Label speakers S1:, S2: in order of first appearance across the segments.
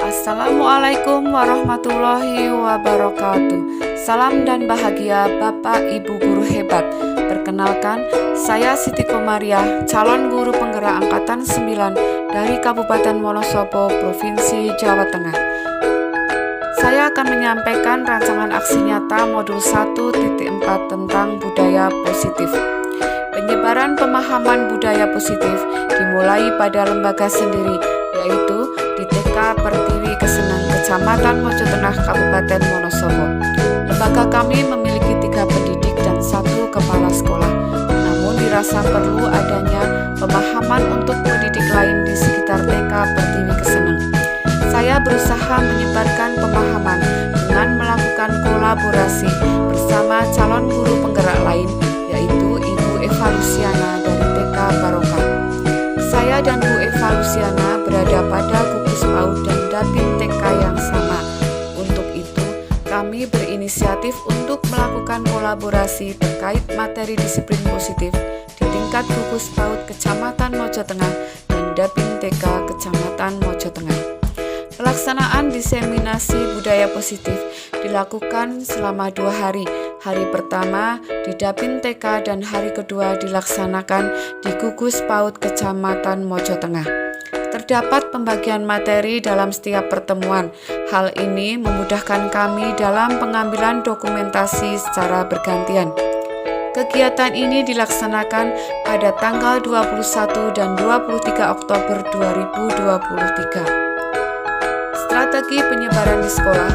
S1: Assalamualaikum warahmatullahi wabarakatuh. Salam dan bahagia Bapak Ibu guru hebat. Perkenalkan, saya Siti Komariah, calon guru penggerak angkatan 9 dari Kabupaten Wonosobo, Provinsi Jawa Tengah. Saya akan menyampaikan rancangan aksi nyata modul 1.4 tentang budaya positif. Penyebaran pemahaman budaya positif dimulai pada lembaga sendiri, yaitu di TK Pertiwi Kesenang, Kecamatan Mojotengah, Kabupaten Wonosobo. Lembaga kami memiliki 3 pendidik dan 1 kepala sekolah. Namun dirasa perlu adanya pemahaman untuk pendidik lain di sekitar TK Pertiwi Kesenang. Saya berusaha menyebarkan pemahaman dengan melakukan kolaborasi bersama calon guru penggerak lain, yaitu Ibu Eva Luciana dari TK Barokah. Saya dan Bu Eva Luciana berada pada gugus PAUD dan Dapin TK yang sama. Untuk itu, kami berinisiatif untuk melakukan kolaborasi terkait materi disiplin positif di tingkat gugus PAUD Kecamatan Mojotengah dan Dapin TK Kecamatan Mojotengah. Pelaksanaan diseminasi budaya positif dilakukan selama 2 hari. Hari pertama di Dapin TK dan hari kedua dilaksanakan di gugus PAUD Kecamatan Mojotengah. Terdapat pembagian materi dalam setiap pertemuan. Hal ini memudahkan kami dalam pengambilan dokumentasi secara bergantian. Kegiatan ini dilaksanakan pada tanggal 21 dan 23 Oktober 2023. Strategi penyebaran di sekolah.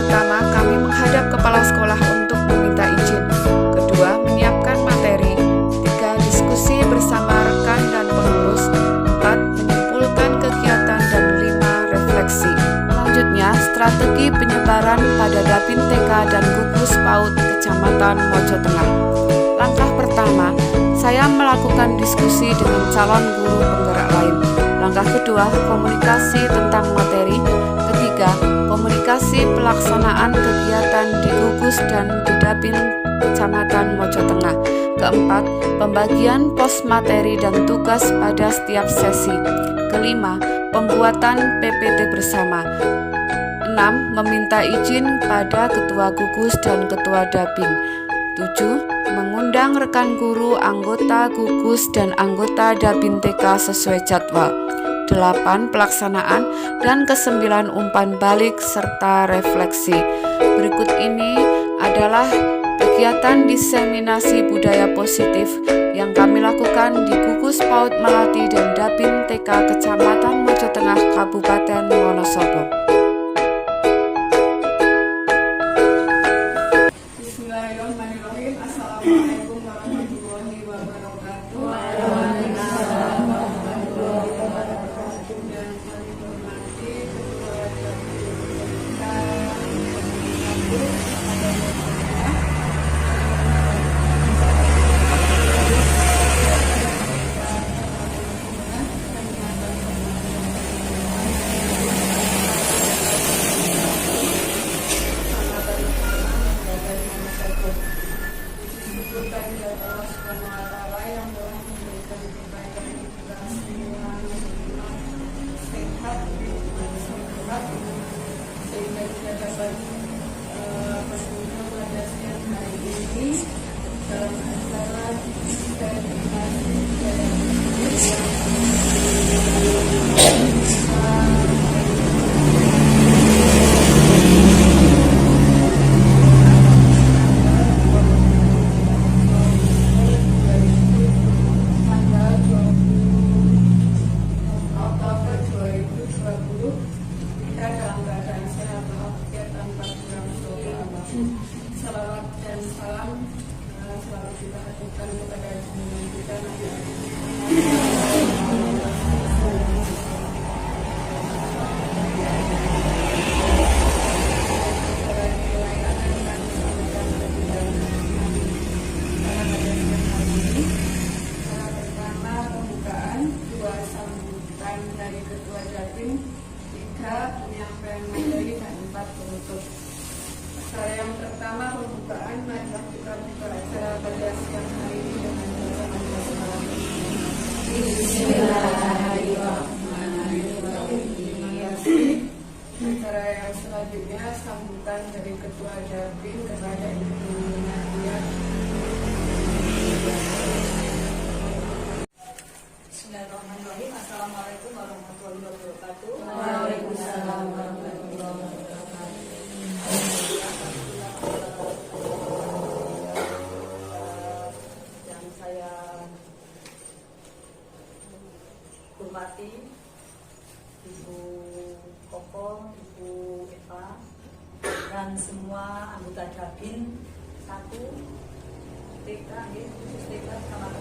S1: Pertama, kami menghadap kepala sekolah untuk meminta izin. Kedua, menyiapkan materi. 3, diskusi bersama rekan dan pengurus. 4, menyimpulkan kegiatan. Dan 5, refleksi. Selanjutnya, strategi penyebaran pada Dapin TK dan gugus PAUD Kecamatan Mojotengah. Langkah pertama, saya melakukan diskusi dengan calon guru penggerak lain. Langkah kedua, komunikasi tentang materi. Ketiga, komunikasi pelaksanaan kegiatan di gugus dan di Dapin Kecamatan Mojotengah. Keempat, pembagian pos materi dan tugas pada setiap sesi. Kelima, pembuatan PPT bersama. 6, meminta izin pada ketua gugus dan ketua Dapin. 7, mengundang rekan guru, anggota gugus dan anggota Dapin TK sesuai jadwal. 8, pelaksanaan, dan 9, umpan balik serta refleksi. Berikut ini adalah kegiatan diseminasi budaya positif yang kami lakukan di gugus PAUD Melati dan Dapin TK Kecamatan Mojotengah, Kabupaten Wonosobo.
S2: Bismillahirrahmanirrahim. Assalamualaikum warahmatullahi wabarakatuh. Sehingga kita dapat berguna pada siang hari ini dalam acara salawat dan salam selalu kita haturkan kepada junjungan kita Nabi pertama pembukaan, 2 sambutan dari ketua Dapin, 3 penyampaian materi, dan 4 penutup. Acara yang pertama pembukaan, marilah kita buka acara pada siang hari ini dengan bacaan basmalah. Bismillahirrahmanirrahim. Acara yang selanjutnya sambutan dari Ketua Japin kepada Ibu Nadia.
S3: Bismillahirrahmanirrahim. Assalamualaikum warahmatullahi wabarakatuh.
S2: Waalaikumsalam warahmatullahi wabarakatuh.
S3: Yang saya hormati Ibu Koko, Ibu Eva, dan semua anggota Japin 1 TK, khusus TK sama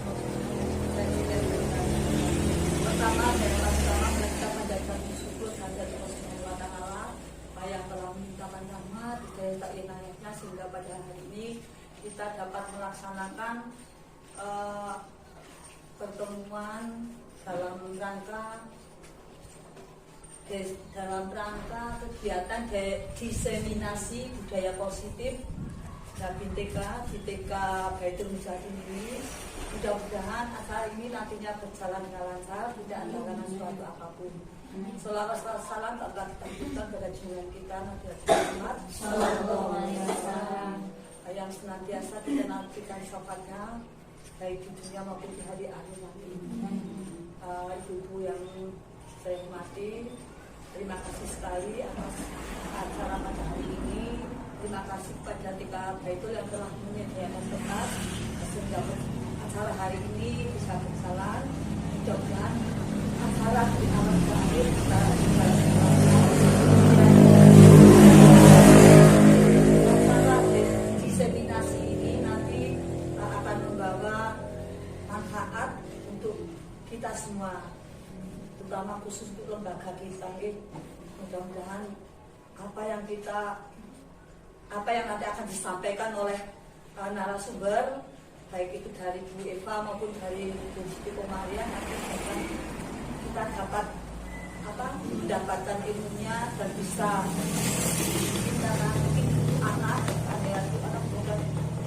S3: pertama kita panjatkan syukur kehadirat Allah Subhanahu wa Ta'ala yang telah menimpakan rahmat hidayah inayahnya sehingga pada hari ini kita dapat melaksanakan pertemuan dalam rangka kegiatan diseminasi budaya positif Japin TK di TK Baitul Mujahidin ini. Mudah-mudahan acara ini nantinya berjalan dengan lancar, tidak ada halangan suatu apapun. Salawat salam tak kita pada junjungan kita Nabi Muhammad Sallallahu Alaihi Wasallam yang senantiasa kita nantikan syafaatnya baik di dunia maupun di hari akhir nanti. Ibu-ibu yang saya hormati, terima kasih sekali atas acara pada hari ini. Terima kasih kepada TK Baitul yang telah menyediakan tempat sehingga acara hari ini bisa berjalan. Mudah-mudahan acara di awal ke akhir kita acara diseminasi ini nanti akan membawa manfaat untuk kita semua, terutama khusus untuk lembaga kita. Mudah-mudahan apa yang nanti akan disampaikan oleh narasumber baik itu dari Bu Eva maupun dari Bu Siti Komaria nanti akan kita dapat mendapatkan ilmunya dan bisa kita nanti anak kemudian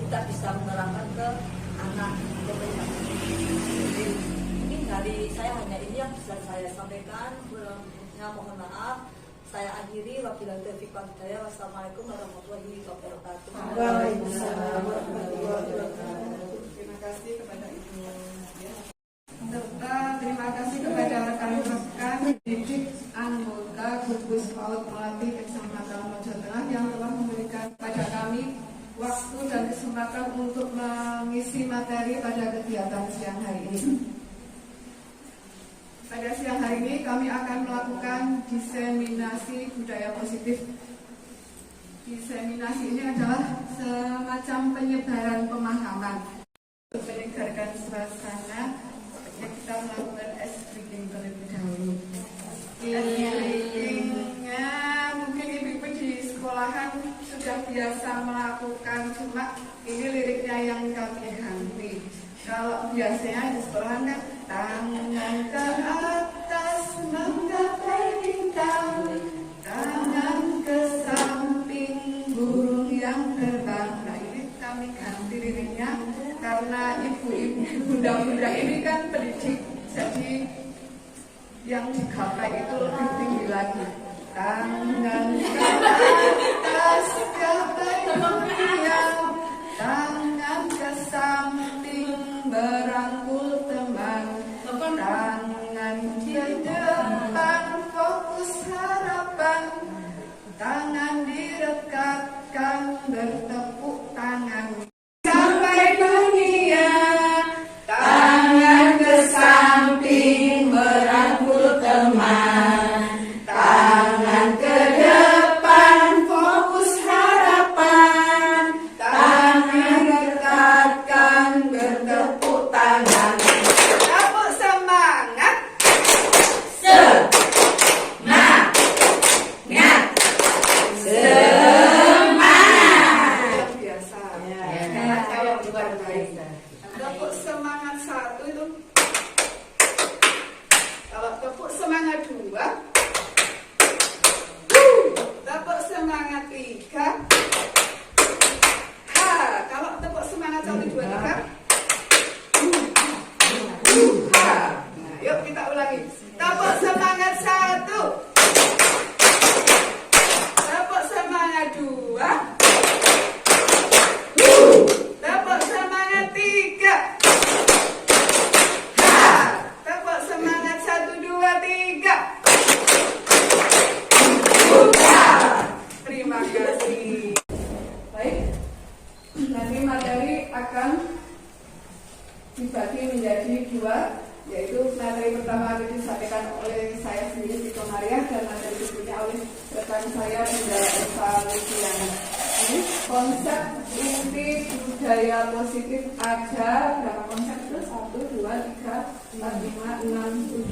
S3: kita bisa menerangkan ke anak. Jadi mungkin dari saya hanya ini yang bisa saya sampaikan. Mohon maaf. Saya akhiri, wabillahi taufiq wal hidayah. Wassalamualaikum warahmatullahi wabarakatuh.
S2: Waalaikumsalam warahmatullahi wabarakatuh. Terima kasih kepada Ibu Nadia. Serta terima kasih kepada rekan-rekan didik anggota gugus PAUD Melati Kecamatan Mojo Tengah yang telah memberikan kepada kami waktu dan kesempatan untuk mengisi materi pada kegiatan siang hari ini. Pada siang hari ini kami akan melakukan diseminasi budaya positif. Diseminasi ini adalah semacam penyebaran pemahaman. Untuk menyegarkan suasana, kita melakukan ice breaking terlebih dahulu. Ice breakingnya mungkin ibu-ibu di sekolahan sudah biasa melakukan, cuma ini liriknya yang kami ganti. Kalau biasanya di sekolahan kan tangan ke atas menggapai bintang, tangan ke samping burung yang terbang. Nah ini kami ganti liriknya karena ibu-ibu bunda-bunda ini kan pendidik, jadi yang digapai itu lebih tinggi lagi. Tangan ke atas gapai kemudian, tangan ke samping berangkul teman, tangan ke depan fokus harapan, tangan direkatkan bertepuk tangan sampai dunia, tangan ke samping berangkul teman, tangan ke depan fokus harapan, tangan rekatkan bertepuk tangan. Tepuk semangat. Semangat.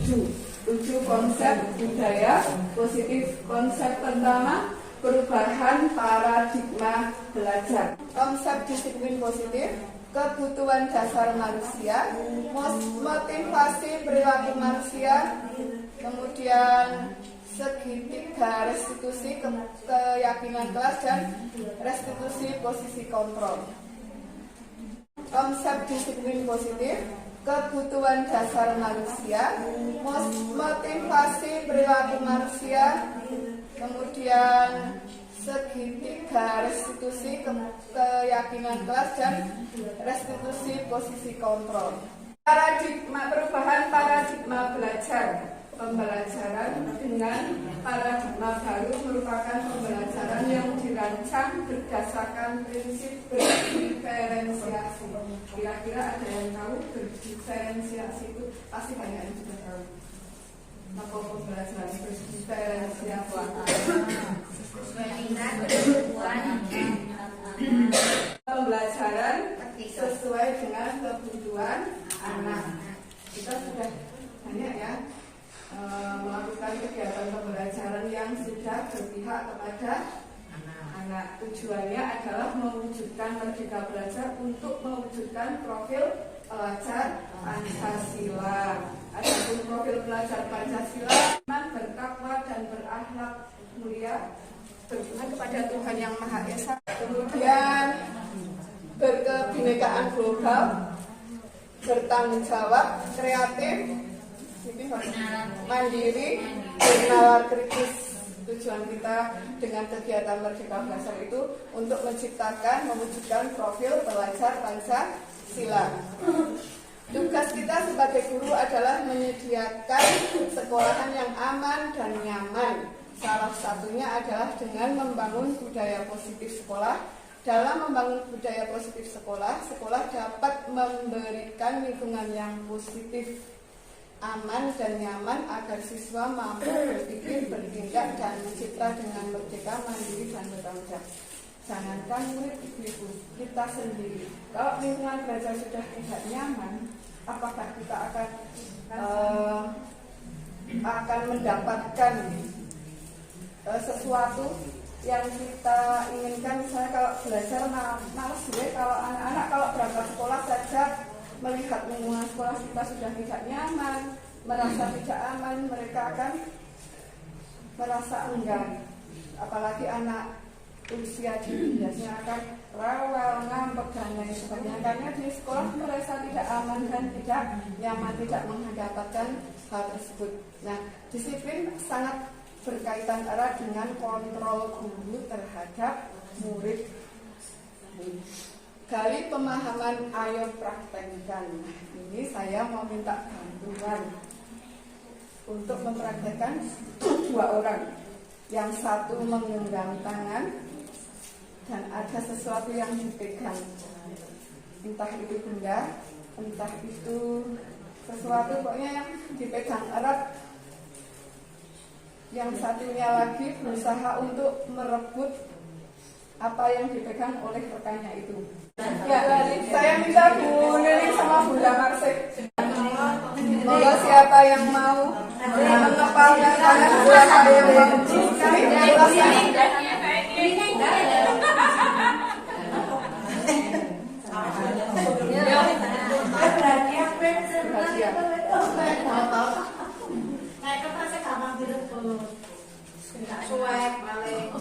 S2: 7 konsep budaya positif. Konsep pertama, perubahan paradigma belajar. Konsep disiplin positif, kebutuhan dasar manusia, motivasi perilaku manusia, kemudian segitiga restitusi keyakinan kelas dan restitusi posisi kontrol. Konsep disiplin positif, kebutuhan dasar manusia, motivasi perilaku manusia, kemudian segitiga restitusi keyakinan kelas dan restitusi posisi kontrol. Perubahan paradigma belajar. Pembelajaran dengan paradigma baru merupakan pembelajaran yang dirancang berdasarkan prinsip berdiferensiasi. Kira-kira ada yang tahu berdiferensiasi itu? Pasti banyak yang sudah tahu. Apa pembelajaran berdiferensiasi? Pembelajaran sesuai dengan kebutuhan anak. Kita sudah banyak ya melakukan kegiatan pembelajaran yang sudah berpihak kepada anak. Tujuannya adalah mewujudkan Merdeka Belajar untuk mewujudkan profil pelajar Pancasila. Adapun profil pelajar Pancasila, iman, bertakwa dan berakhlak mulia, beriman kepada Tuhan Yang Maha Esa. Kemudian berkebinekaan global, bertanggung jawab, kreatif, mandiri, bernalar kritis. Tujuan kita dengan kegiatan Merdeka Belajar itu untuk menciptakan, mewujudkan profil pelajar Pancasila. Tugas kita sebagai guru adalah menyediakan sekolahan yang aman dan nyaman. Salah satunya adalah dengan membangun budaya positif sekolah. Dalam membangun budaya positif sekolah, sekolah dapat memberikan lingkungan yang positif, aman dan nyaman agar siswa mampu berpikir, bertindak, dan mencipta dengan merdeka, mandiri, dan bertanggung jawab. Jangankan murid ibu kita sendiri, kalau lingkungan belajar sudah tidak nyaman, apakah kita akan mendapatkan sesuatu yang kita inginkan? Misalnya kalau belajar malas gue, kalau anak-anak kalau berangkat sekolah saja melihat lingkungan sekolah kita sudah tidak nyaman, merasa tidak aman, mereka akan merasa enggan. Apalagi anak usia dini biasanya akan rewel, ngambek dan lain sebagainya, karena di sekolah merasa tidak aman dan tidak nyaman, tidak mendapatkan hal tersebut. Nah, disiplin sangat berkaitan erat dengan kontrol guru terhadap murid. Gali pemahaman, ayo praktekkan. Ini saya mau minta bantuan untuk mempraktekkan 2 orang. Yang satu menggenggam tangan dan ada sesuatu yang dipegang. Entah itu benda, entah itu sesuatu, pokoknya yang dipegang erat. Yang satunya lagi berusaha untuk merebut apa yang dipegang oleh rekannya itu. Ya, saya minta Bu Neni sama Bu Damarsik. Monggo siapa yang mau mengepalkan tangan, siapa yang mau? Suwek paling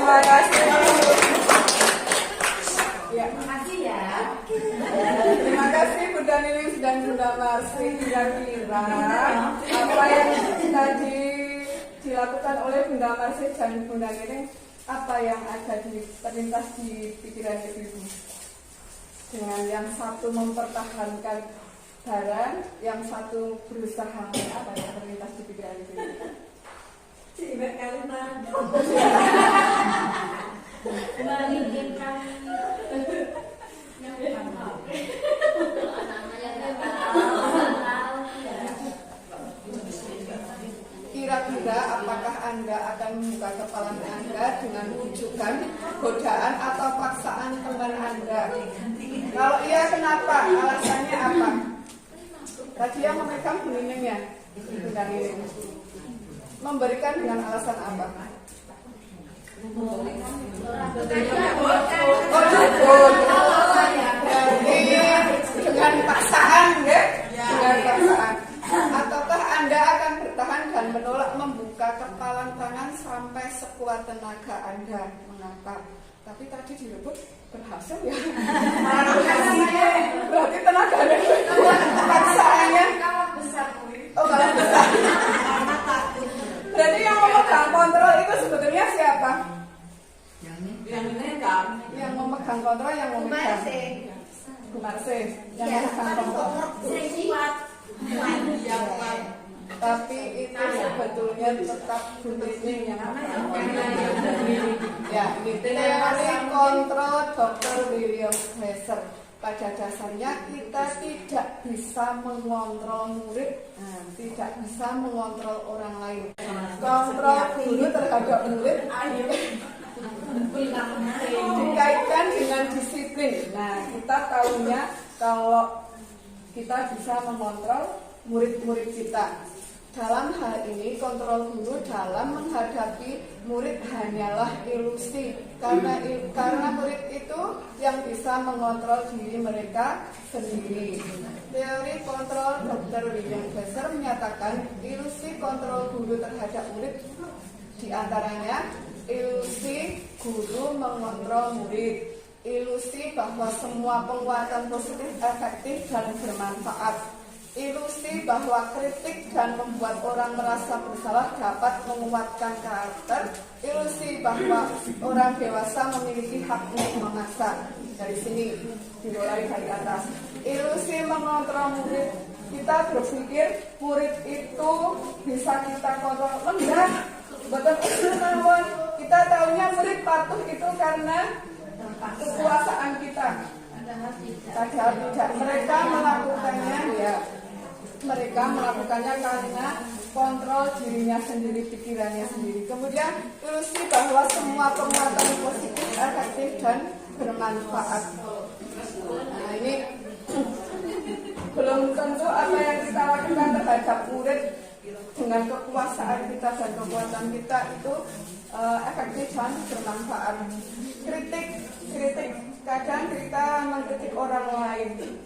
S2: Terima kasih. Ya. Terima kasih Bunda Nilis dan Bunda Marsi. Kira-kira apa yang tadi dilakukan oleh Bunda Marsi dan Bunda Nilis, apa yang ada di terlintas di pikiran ibu? Dengan yang satu mempertahankan barang, yang satu berusaha, apa yang terlintas di pikiran ibu?
S3: Cimek kalimat.
S4: Menginginkan
S2: kira-kira apakah Anda akan membuka kepala Anda dengan rujukan, godaan atau paksaan teman Anda? Kalau iya, kenapa? Alasannya apa? Tadi yang memegang bunyinya, bukan ini. Memberikan dengan alasan apa? Oh, cukup. Jadi dengan paksaan, ya? Dengan paksaan. Ataukah Anda akan bertahan dan menolak membuka kepalan tangan sampai sekuat tenaga Anda? Mengapa? Tapi tadi direbut berhasil ya. Berarti tenaga Anda paksaannya oh kalah besar. Berarti yang memegang kontrol itu sebetulnya siapa? Yang memegang kontrol, yang memegang Bu Marsi. Yang memegang kontrol. Tapi itu sebetulnya tetap bunyinya yang ya, ini teori kontrol Dr. William Glasser. Pada dasarnya kita tidak bisa mengontrol murid, tidak bisa mengontrol orang lain. Kontrol guru terhadap murid dikaitkan dengan disiplin. Nah, kita tahunya kalau kita bisa mengontrol murid-murid kita. Dalam hal ini, kontrol guru dalam menghadapi murid hanyalah ilusi. Karena murid itu yang bisa mengontrol diri mereka sendiri. Teori kontrol Dr. William Glasser menyatakan ilusi kontrol guru terhadap murid diantaranya ilusi guru mengontrol murid, ilusi bahwa semua penguatan positif efektif dan bermanfaat, ilusi bahwa kritik dan membuat orang merasa bersalah dapat menguatkan karakter, ilusi bahwa orang dewasa memiliki hak untuk memaksa. Dari sini dimulai dari atas. Ilusi mengontrol murid. Kita berpikir murid itu bisa kita kontrol. Enggak, betul usul namun kita tahunya murid patuh itu karena kekuasaan kita. Padahal tidak. Mereka melakukannya ya. Mereka melakukannya karena kontrol dirinya sendiri, pikirannya sendiri. Kemudian ilusi bahwa semua penguatan positif, efektif dan bermanfaat. Nah, ini belum tentu apa yang kita lakukan terhadap murid dengan kekuasaan kita dan kekuatan kita itu efektif dan bermanfaat. Kritik, kadang kita mengkritik orang lain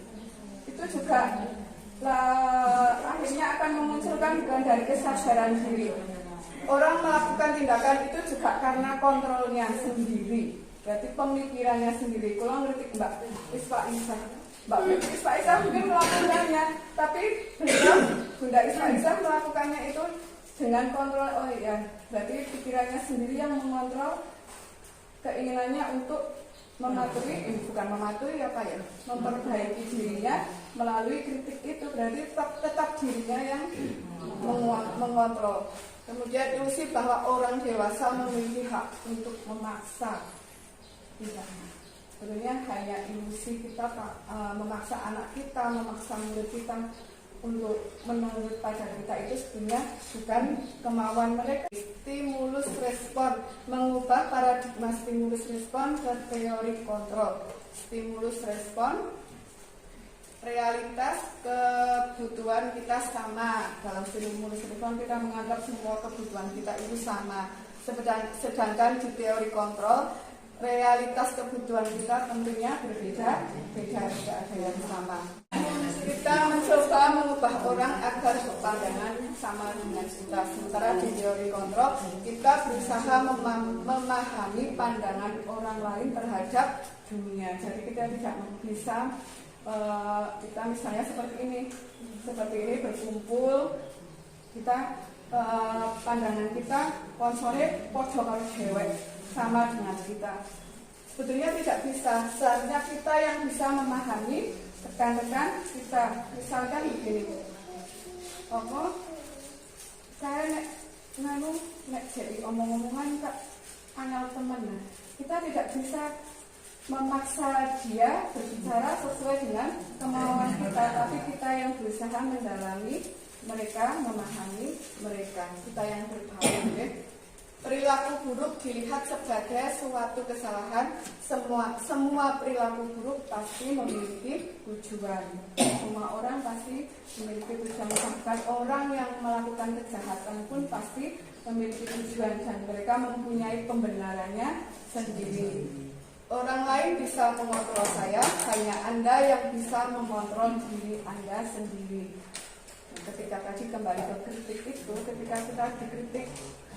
S2: itu juga akhirnya akan memunculkan bukan dari kesadaran diri. Orang melakukan tindakan itu juga karena kontrolnya sendiri, berarti pemikirannya sendiri. Kalau ngeritik Mbak Isfa Isa mungkin melakukannya, tapi Bunda Isfa Isa melakukannya itu dengan kontrol. Oh iya, berarti pikirannya sendiri yang mengontrol keinginannya untuk memperbaiki dirinya melalui kritik itu. Berarti tetap dirinya yang mengontrol. Kemudian ilusi bahwa orang dewasa memiliki hak untuk memaksa. Tidak. Sebenarnya hanya ilusi kita memaksa anak kita, memaksa murid kita untuk menurut pada kita itu sebenarnya bukan kemauan mereka. Stimulus respon, mengubah paradigma stimulus respon ke teori kontrol. Stimulus respon, realitas kebutuhan kita sama. Dalam stimulus respon kita menganggap semua kebutuhan kita itu sama. Sedangkan di teori kontrol, realitas kebutuhan kita tentunya berbeda, tidak ada yang sama. kita mencoba mengubah orang agar berpandangan sama dengan kita. Sementara di teori kontrol kita berusaha memahami pandangan orang lain terhadap dunia. Jadi kita tidak bisa kita misalnya seperti ini berkumpul, kita pandangan kita konsole podo karo dewek sama dengan kita. Sebetulnya tidak bisa. Seharusnya kita yang bisa memahami rekan-rekan kita. Misalkan begini, saya nek jadi omong-omongan tak anal teman. Kita tidak bisa memaksa dia berbicara sesuai dengan kemauan kita, tapi kita yang berusaha mendalami mereka, memahami mereka, kita yang bertahan. Perilaku buruk dilihat sebagai suatu kesalahan. Semua perilaku buruk pasti memiliki tujuan. Semua orang pasti memiliki tujuan. Bahkan orang yang melakukan kejahatan pun pasti memiliki tujuan dan mereka mempunyai pembenarannya sendiri. Orang lain bisa mengontrol saya, hanya Anda yang bisa mengontrol diri Anda sendiri. Ketika tadi kembali ke kritik itu, ketika kita dikritik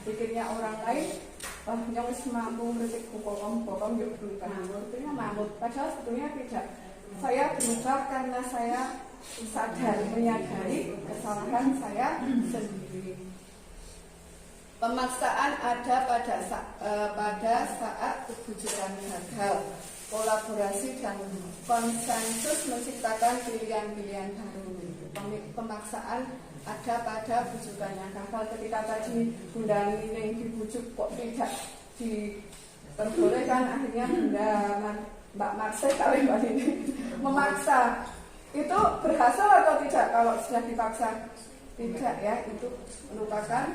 S2: pikirnya orang lain, yang mampu mengkritik bokom yuk bukan artinya mamut. Padahal sebetulnya tidak. Saya berubah karena saya sadar menyadari kesalahan saya sendiri. Pemaksaan ada pada saat kebujukan gagal. Kolaborasi dan konsensus menciptakan pilihan-pilihan baru. Pemaksaan ada pada bujukan yang gagal. Ketika tadi Bunda Nining dibujuk kok tidak diperbolehkan, akhirnya Bunda Mbak Marse kali Mbak Nining memaksa. Itu berhasil atau tidak kalau sudah dipaksa? Tidak ya, itu merupakan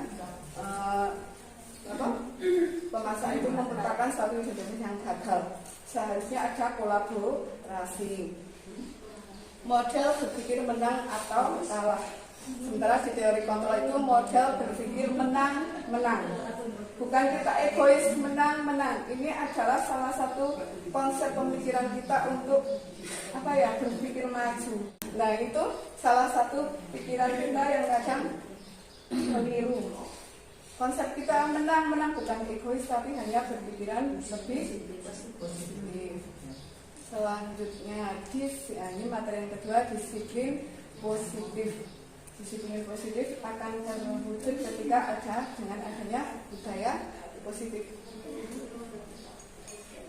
S2: pemaksaan itu merupakan suatu kejadian yang gagal. Seharusnya ada kolaborasi. Model berpikir menang atau kalah. Sementara di teori kontrol itu model berpikir menang. Bukan kita egois menang. Ini adalah salah satu konsep pemikiran kita untuk berpikir maju. Nah itu salah satu pikiran kita yang kadang keliru. Konsep kita menang bukan egois tapi hanya berpikiran lebih positif. Selanjutnya ini materi yang kedua, disiplin positif. Disiplin positif akan terwujud ketika dengan adanya budaya positif.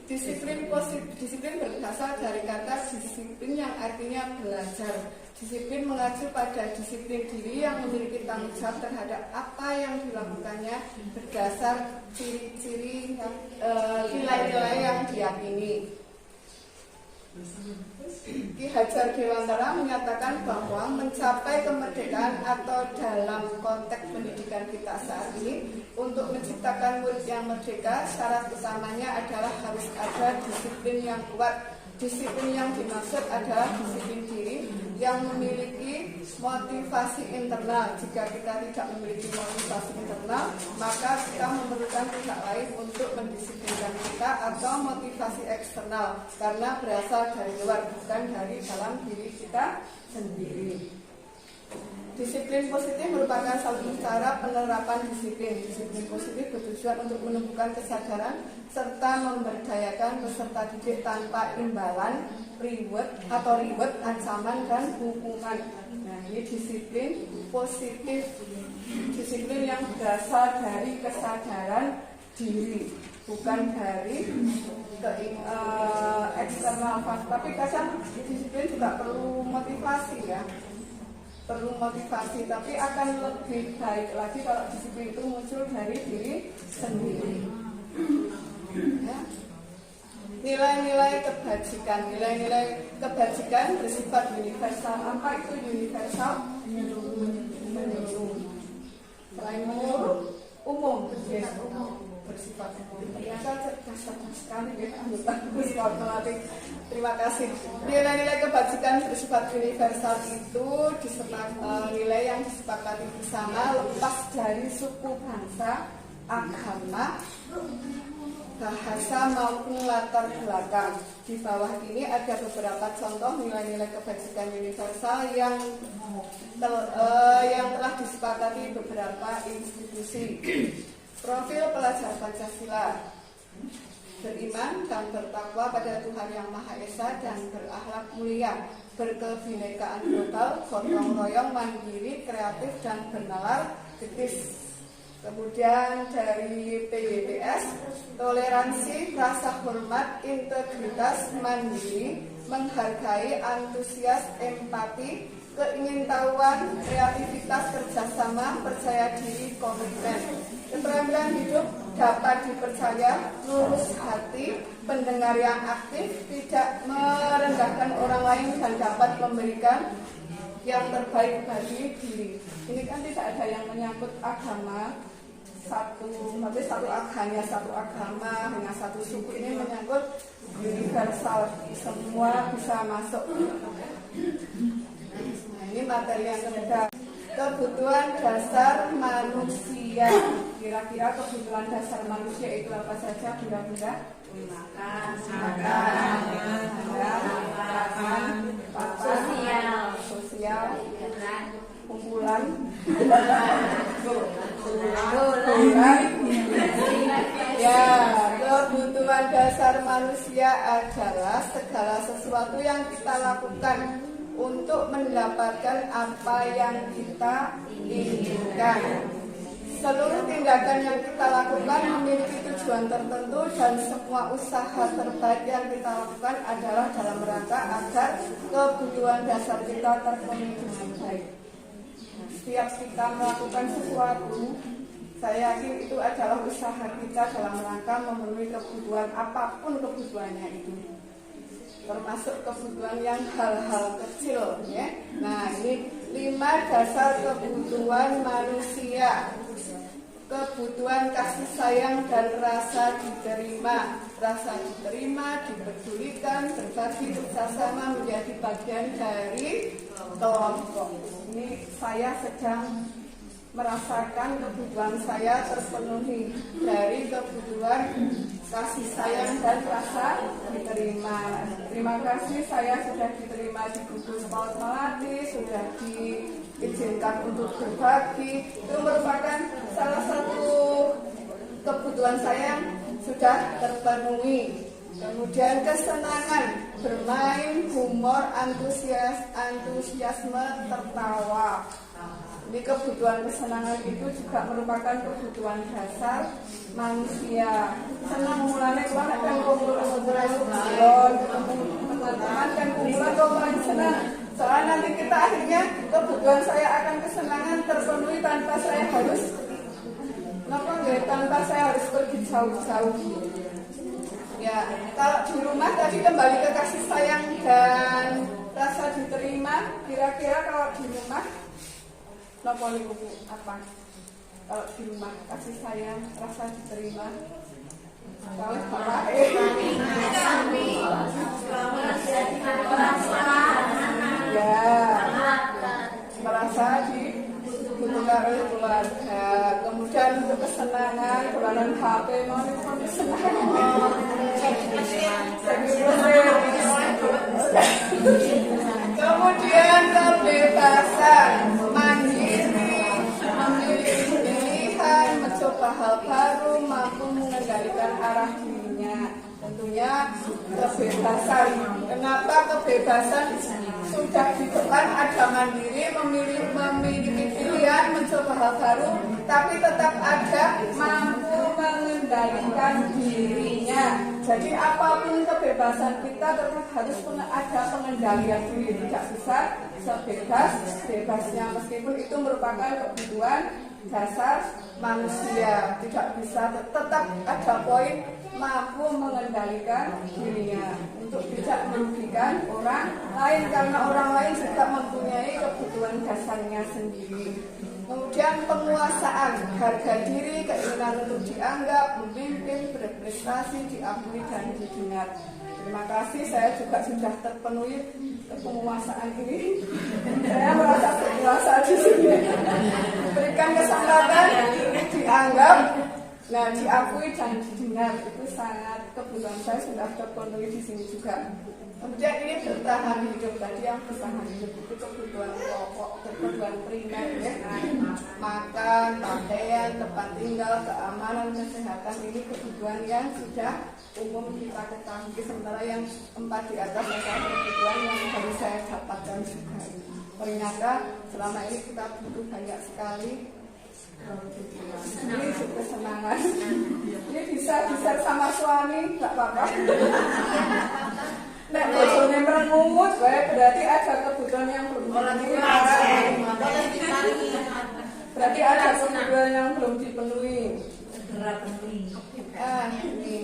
S2: Disiplin berasal dari kata disiplin yang artinya belajar. Disiplin mengacu pada disiplin diri yang memiliki tanggung jawab terhadap apa yang dilakukannya berdasar ciri-ciri nilai-nilai yang diyakini. Ki Hajar Dewantara menyatakan bahwa mencapai kemerdekaan atau dalam konteks pendidikan kita saat ini, untuk menciptakan murid yang merdeka, syarat utamanya adalah harus ada disiplin yang kuat. Disiplin yang dimaksud adalah disiplin diri yang memiliki motivasi internal. Jika kita tidak memiliki motivasi internal, maka kita memerlukan pihak lain untuk mendisiplinkan kita, atau motivasi eksternal karena berasal dari luar, bukan dari dalam diri kita sendiri. Disiplin positif merupakan salah satu cara penerapan disiplin. Disiplin positif bertujuan untuk menumbuhkan kesadaran serta memberdayakan peserta didik tanpa imbalan, reward, ancaman, dan hukuman. Nah, ini disiplin positif. Disiplin yang berasal dari kesadaran diri, bukan dari eksternal. Tapi kadang disiplin juga perlu motivasi ya. Perlu motivasi, tapi akan lebih baik lagi kalau disiplin itu muncul dari diri sendiri. Ya. Nilai-nilai kebajikan bersifat universal. Apa itu universal? Menyeluruh. Selain menyeluruh, umum. Bersifat umum. Ternyata cerdas sekali ya, anggota Pusat Melatih. Terima kasih. Nilai-nilai kebajikan bersifat universal itu nilai yang disepakati bersama, lepas dari suku, bangsa, agama, bahasa maupun latar belakang. Di bawah ini ada beberapa contoh nilai-nilai kebajikan universal yang telah disepakati beberapa institusi. Profil pelajar Pancasila: beriman dan bertakwa pada Tuhan Yang Maha Esa dan berakhlak mulia, berkebinekaan global, gotong royong, mandiri, kreatif, dan bernalar kritis. Kemudian dari PYPS, toleransi, rasa hormat, integritas, mandiri, menghargai, antusias, empati, keingintahuan, kreativitas, kerjasama, percaya diri, komitmen. Keterampilan hidup dapat dipercaya, lurus hati, pendengar yang aktif, tidak merendahkan orang lain, dan dapat memberikan yang terbaik bagi diri. Ini kan tidak ada yang menyangkut agama, satu agama dengan satu suku. Ini menyangkut universal, semua bisa masuk. Nah, ini materi yang kedua, kebutuhan dasar manusia. Kira-kira kebutuhan dasar manusia itu apa saja, Bunda-bunda? Makan, sosial, kumpulan, ya, kebutuhan dasar manusia adalah segala sesuatu yang kita lakukan untuk mendapatkan apa yang kita inginkan. Seluruh tindakan yang kita lakukan memiliki tujuan tertentu, dan semua usaha terbaik yang kita lakukan adalah dalam rangka agar kebutuhan dasar kita terpenuhi dengan baik. Setiap kita melakukan sesuatu, saya yakin itu adalah usaha kita dalam rangka memenuhi kebutuhan apapun kebutuhannya itu, termasuk kebutuhan yang hal-hal kecil, ya. Nah, ini 5 dasar kebutuhan manusia. Kebutuhan kasih sayang dan rasa diterima. Rasa diterima, dipedulikan, berbagi, bersama, menjadi bagian dari kelompok. Ini saya sedang merasakan kebutuhan saya terpenuhi dari kebutuhan kasih sayang dan rasa diterima. Terima kasih, saya sudah diterima di gugus Paut Melati, sudah diizinkan untuk berbagi. Itu merupakan salah satu kebutuhan saya yang sudah terpenuhi. Kemudian kesenangan, bermain, humor, antusiasme, tertawa. Ini kebutuhan kesenangan itu juga merupakan kebutuhan dasar manusia. Senang mulanya banget kan kumpulan teman-teman kan kumpulan senang. Soalnya nanti kita akhirnya kebutuhan saya akan kesenangan terpenuhi tanpa saya harus pergi jauh-jauh. Ya, kalau di rumah tadi kembali ke kasih sayang dan rasa diterima. Kira-kira kalau di rumah apa? Kalau di rumah kasih sayang, rasa diterima. Kalau bapak merasa dibutuhkan oleh keluarga. Kemudian untuk kesenangan, keluaran HP, mau kesenangan. Kemudian kebebasan, mandiri, memiliki pilihan, mencoba hal baru, mampu mengendalikan arah dirinya. Tentunya kebebasan. Kenapa kebebasan? Sudah di depan ada mandiri, memiliki pilihan, mencoba hal baru, tapi tetap ada mampu mengendalikan dirinya. Jadi apapun kebebasan kita tetap harus ada pengendalian diri. Tidak bisa sebebas-bebasnya, meskipun itu merupakan kebutuhan dasar manusia. Tidak bisa, tetap ada poin mampu mengendalikan dirinya untuk tidak merugikan orang lain, karena orang lain juga mempunyai kebutuhan dasarnya sendiri. Kemudian penguasaan, harga diri, keinginan untuk dianggap, memimpin, berprestasi, diakui dan didengar. Terima kasih, saya juga sudah terpenuhi penguasaan ini. Saya merasa berkuasa di sini. Berikan kesempatan dianggap, Nah, diakui dan didengar itu sangat kebutuhan saya sudah terpenuhi di sini juga. Kemudian ini bertahan hidup, tadi yang bertahan hidup itu kebutuhan pokok, kebutuhan primer ya. Makan, pakaian, tempat tinggal, keamanan, kesehatan ini kebutuhan yang sudah umum kita ketahui. Sementara yang 4 di atas adalah kebutuhan yang harus saya dapatkan juga. Ternyata selama ini kita butuh banyak sekali. Ini kesenangan. Ini bisa sama suami, nggak apa-apa. Nek bojone merengut, berarti ada kebutuhan yang belum dipenuhi. Berarti ada kebutuhan yang belum dipenuhi. Ini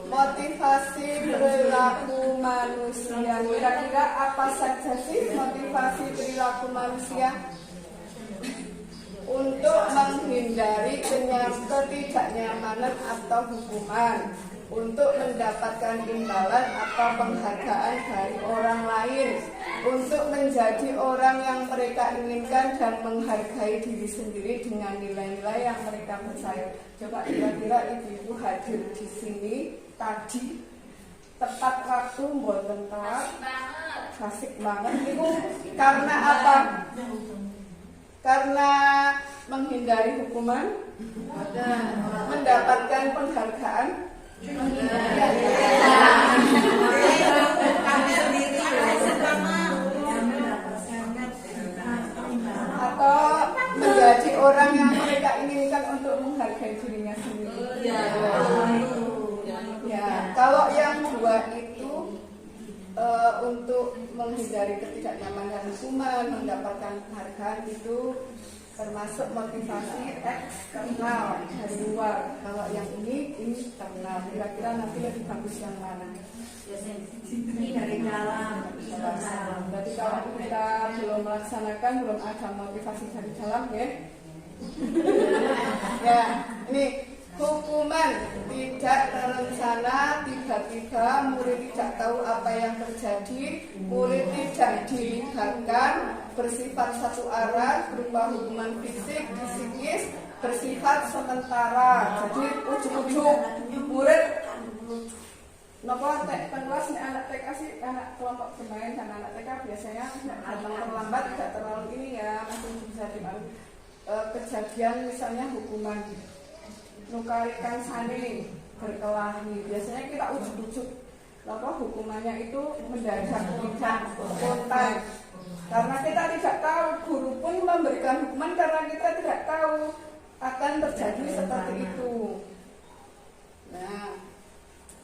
S2: motivasi perilaku manusia. Kira-kira apa saja sih motivasi perilaku manusia? Untuk menghindari ketidaknyamanan atau hukuman, untuk mendapatkan imbalan atau penghargaan dari orang lain, untuk menjadi orang yang mereka inginkan dan menghargai diri sendiri dengan nilai-nilai yang mereka percaya. Coba kira-kira ibu-ibu hadir di sini tadi tepat waktu, mboten telat, asik banget. Itu karena apa? Karena menghindari hukuman, mendapatkan penghargaan, atau menjadi orang yang mereka inginkan untuk menghargai dirinya sendiri. Ya, kalau yang dua itu untuk menghindari ketidaknyamanan hukuman, mendapatkan penghargaan itu termasuk motivasi eksternal dari luar. Kalau yang ini internal. Kira-kira nanti lebih bagus yang mana?
S3: Ini dari dalam.
S2: Berarti kalau kita belum melaksanakan, belum ada motivasi dari dalam, ya. Ya, ini hukuman tidak terencana, tiba-tiba murid tidak tahu apa yang terjadi, murid tidak dilibatkan, bersifat satu arah, berupa hukuman fisik, psikis, bersifat sementara. Jadi ujuk-ujuk murid nopo kelas anak TK sih, anak kelompok bermain dan anak TK biasanya datang terlambat, tidak terlalu ini ya, masih bisa dimaklumi. Kejadian misalnya hukuman nukarikan sani berkelahi, biasanya kita ujuk-ujuk hukumannya itu mendadak tidak spontan, karena kita tidak tahu. Guru pun memberikan hukuman karena kita tidak tahu akan terjadi seperti itu. Nah,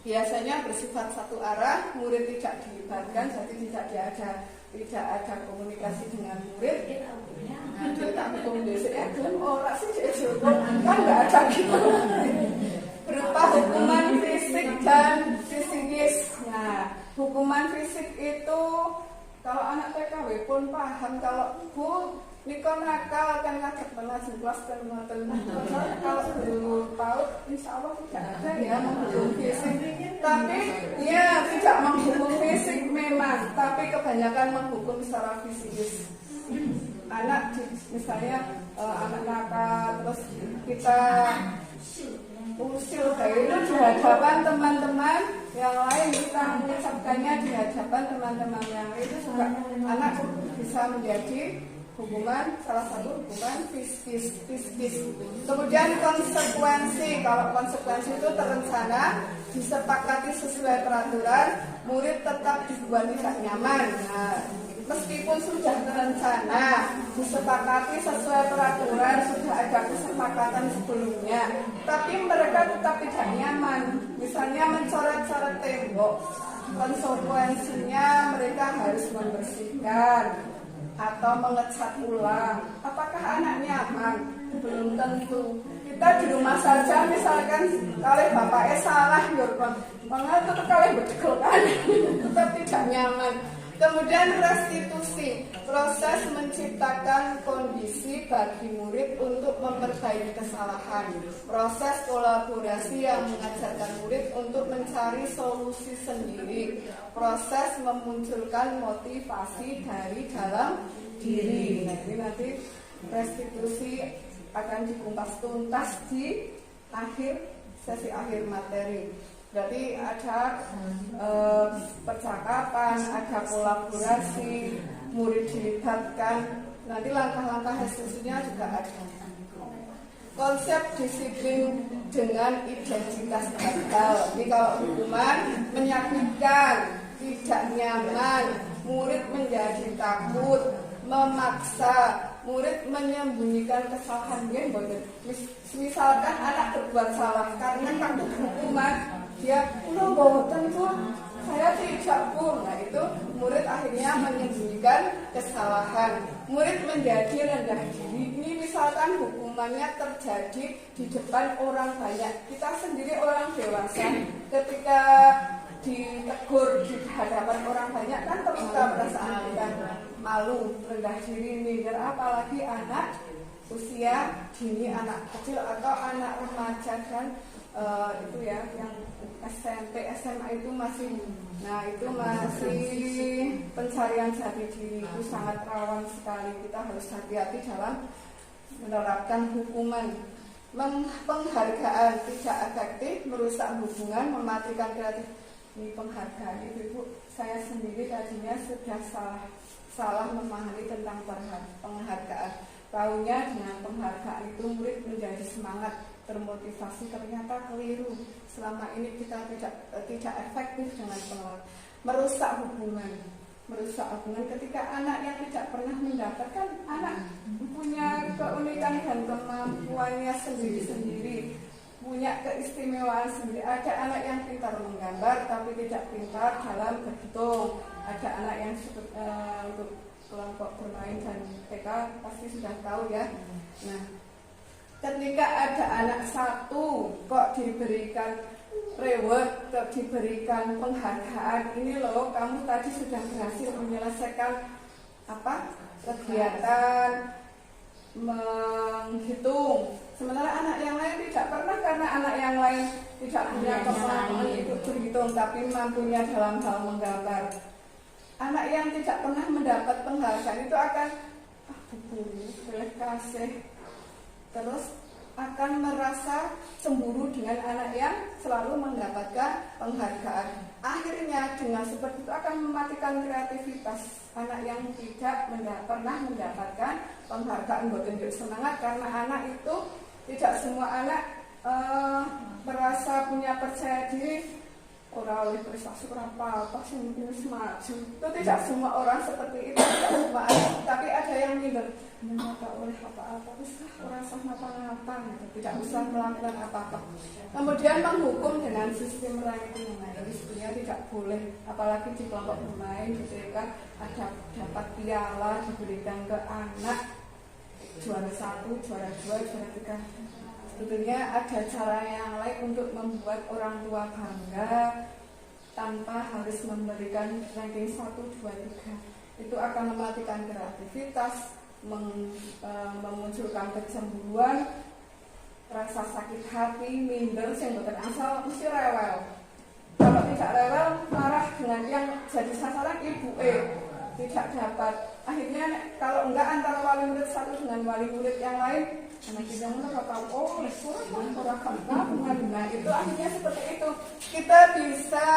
S2: biasanya bersifat satu arah, murid tidak dilibatkan, jadi tidak ada komunikasi dengan murid. Dia tak hukum biasanya orang sih kan nggak ada gitu. Berupa hukuman fisik dan psikis. Nah, hukuman fisik itu kalau anak TKW pun paham, kalau Bu nikah nakal kan ngajak pengajian kelas kalau guru PAUD insya Allah tidak ada ya menghukum fisik, tapi ya tidak menghukum fisik memang, tapi kebanyakan menghukum secara fisikis. Anak misalnya anak nakal terus kita usil kayak itu di hadapan teman-teman yang lain, kita mengucapkannya di hadapan teman-teman yang lain, itu juga anak bisa menjadi hukuman, salah satu hukuman fiskis. Kemudian konsekuensi, kalau konsekuensi itu terencana, disepakati sesuai peraturan, murid tetap dibuat tidak nyaman. Nah, meskipun sudah terencana, disepakati sesuai peraturan, sudah ada kesepakatan sebelumnya, tapi mereka tetap tidak nyaman. Misalnya mencoret-coret tembok, konsekuensinya mereka harus membersihkan atau mengecat ulang. Apakah anak nyaman? Belum tentu. Kita di rumah saja misalkan kalau bapaknya salah, mengatur kalau betul kan, tetap tidak nyaman. Kemudian restitusi, proses menciptakan kondisi bagi murid untuk memperbaiki kesalahan. Proses kolaborasi yang mengajarkan murid untuk mencari solusi sendiri. Proses memunculkan motivasi dari dalam diri. Nah, ini nanti restitusi akan dikupas tuntas di sesi akhir materi. Berarti ada percakapan, ada kolaborasi, murid dilibatkan, nanti langkah-langkah eksekusinya juga ada. Konsep disiplin dengan identitas gagal. Jadi kalau hukuman menyakitkan, tidak nyaman, murid menjadi takut, memaksa, murid menyembunyikan kesalahan. Misalkan anak berbuat salah karena takut hukuman, dia boten tuh saya tidak pun. Nah itu murid akhirnya menyembunyikan kesalahan. Murid menjadi rendah diri. Ini misalkan hukumannya terjadi di depan orang banyak. Kita sendiri orang dewasa ketika ditegur di hadapan orang banyak kan terbuka perasaan kita, malu, rendah diri, minder, apalagi anak usia dini, anak kecil atau anak remaja dan itu ya yang SMP, SMA itu masih pencarian jati diri, itu sangat rawan sekali. Kita harus hati-hati dalam menerapkan hukuman. Penghargaan tidak efektif, merusak hubungan, mematikan kreativitas. Ini penghargaan ibu, saya sendiri tadinya sudah salah memahami tentang penghargaan. Taunya dengan penghargaan itu murid menjadi semangat, termotivasi, ternyata keliru. Selama ini kita tidak efektif dengan penghargaan. Merusak hubungan ketika anak yang tidak pernah mendapatkan, anak punya keunikan dan kemampuannya sendiri-sendiri, punya keistimewaan sendiri. Ada anak yang pintar menggambar tapi tidak pintar dalam berhitung. Ada anak yang untuk kelompok bermain dan TK pasti sudah tahu ya. Nah, ketika ada anak satu kok diberikan reward, kok diberikan penghargaan, ini loh kamu tadi sudah berhasil menyelesaikan kegiatan menghitung. Sementara anak yang lain tidak pernah, karena anak yang lain tidak punya kemampuan ikut berhitung tapi mampunya dalam hal menggambar. Anak yang tidak pernah mendapat penghargaan itu akan boleh kasih, terus akan merasa cemburu dengan anak yang selalu mendapatkan penghargaan. Akhirnya dengan seperti itu akan mematikan kreativitas anak yang tidak pernah mendapatkan penghargaan. Buat tunjuk semangat, karena anak itu tidak semua anak merasa punya percaya diri. Orang oleh prestasi apa sih maju. Itu tidak semua orang seperti itu, tidak semua anak. Tapi ada yang minder, tidak oleh apa-apa, orang sah ngapa-ngapa, tidak usah melakukan apa-apa. Kemudian menghukum dengan sistem ranking. Nah ini sebenarnya tidak boleh, apalagi di kelompok bermain diberikan ada dapat piala diberikan ke anak juara 1, juara 2, juara 3. Sebetulnya ada cara yang lain untuk membuat orang tua bangga tanpa harus memberikan ranking 1, 2, 3. Itu akan mematikan kreativitas, memunculkan kecemburuan, rasa sakit hati, minder, sing boten asal mesti rewel. Kalau tidak rewel, marah dengan yang jadi sasaran ibu tidak dapat. Akhirnya kalau enggak antara wali murid satu dengan wali murid yang lain, anak yang mana tahu nah itu akhirnya seperti itu. Kita bisa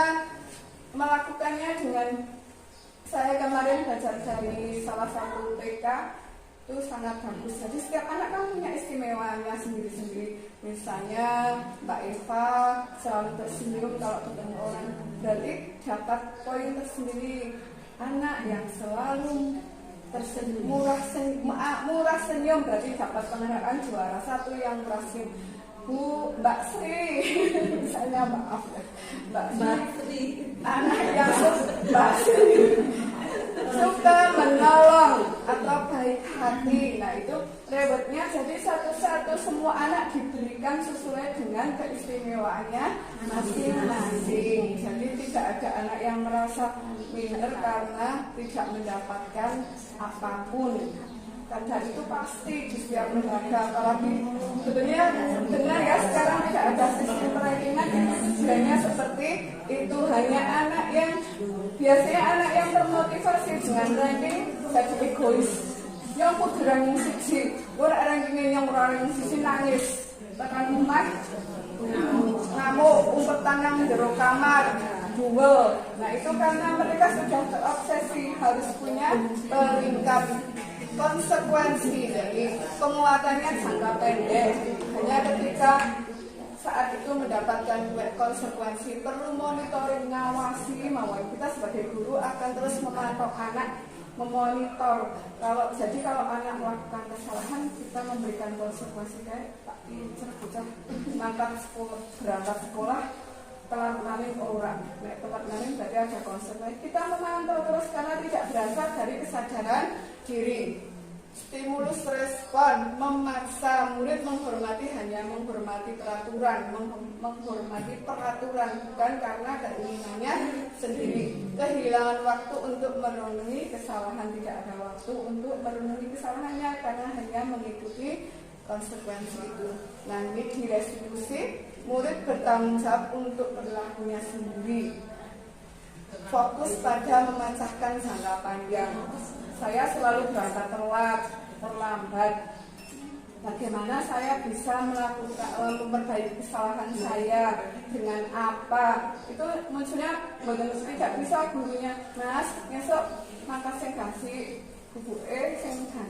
S2: melakukannya dengan, saya kemarin belajar dari salah satu TK itu sangat bagus. Jadi setiap anak kan punya istimewanya sendiri-sendiri. Misalnya Mbak Eva selalu tersenyum kalau ketemu orang, berarti dapat poin tersendiri. Anak yang selalu tersenyum, murah senyum berarti dapat penghargaan juara 1 yang murah senyum. Mbak Sri misalnya, maaf Mbak Sri, anak yang suka menolong atau baik hati. Nah itu rewardnya jadi satu-satu, semua anak diberikan sesuai dengan keistimewaannya masing-masing. Jadi tidak ada anak yang merasa minder karena tidak mendapatkan apapun. Karena itu pasti di setiap lembaga, apalagi sebenarnya benar ya sekarang tidak ada sistem rankingan, sebenarnya seperti itu. Hanya anak yang biasanya anak yang termotivasi dengan ranking jadi egois. yang kudu ranking siji, ora ranking yang ranking siji nangis. Tekan rumah, ngamuk, umpetan yang jero kamar, duel. Nah itu karena mereka sudah terobsesi harus punya peringkat konsekuensi. Jadi penguatannya jangka pendek. Hanya ketika saat itu mendapatkan konsekuensi, perlu monitoring, ngawasi, mawon kita sebagai guru akan terus memantau anak, memonitor. Kalau anak melakukan kesalahan, kita memberikan konsekuensi kayak Pak bocah berangkat sekolah telat maling orang, telat maling berarti ada konsekuensi. Kita memantau terus karena tidak berasal dari kesadaran diri. Stimulus respon memaksa murid hanya menghormati peraturan, bukan karena keinginannya sendiri. Kehilangan waktu untuk merenungi kesalahan, tidak ada waktu untuk merenungi kesalahannya karena hanya mengikuti konsekuensi itu. Nah, ini direstitusi, murid bertanggung jawab untuk perilakunya sendiri. Fokus pada memecahkan jangka panjang. Saya selalu berangkat telat, terlambat. Bagaimana saya bisa memperbaiki kesalahan saya dengan apa? Itu munculnya tidak bisa gurunya, Mas, besok maka saya kasih buku saya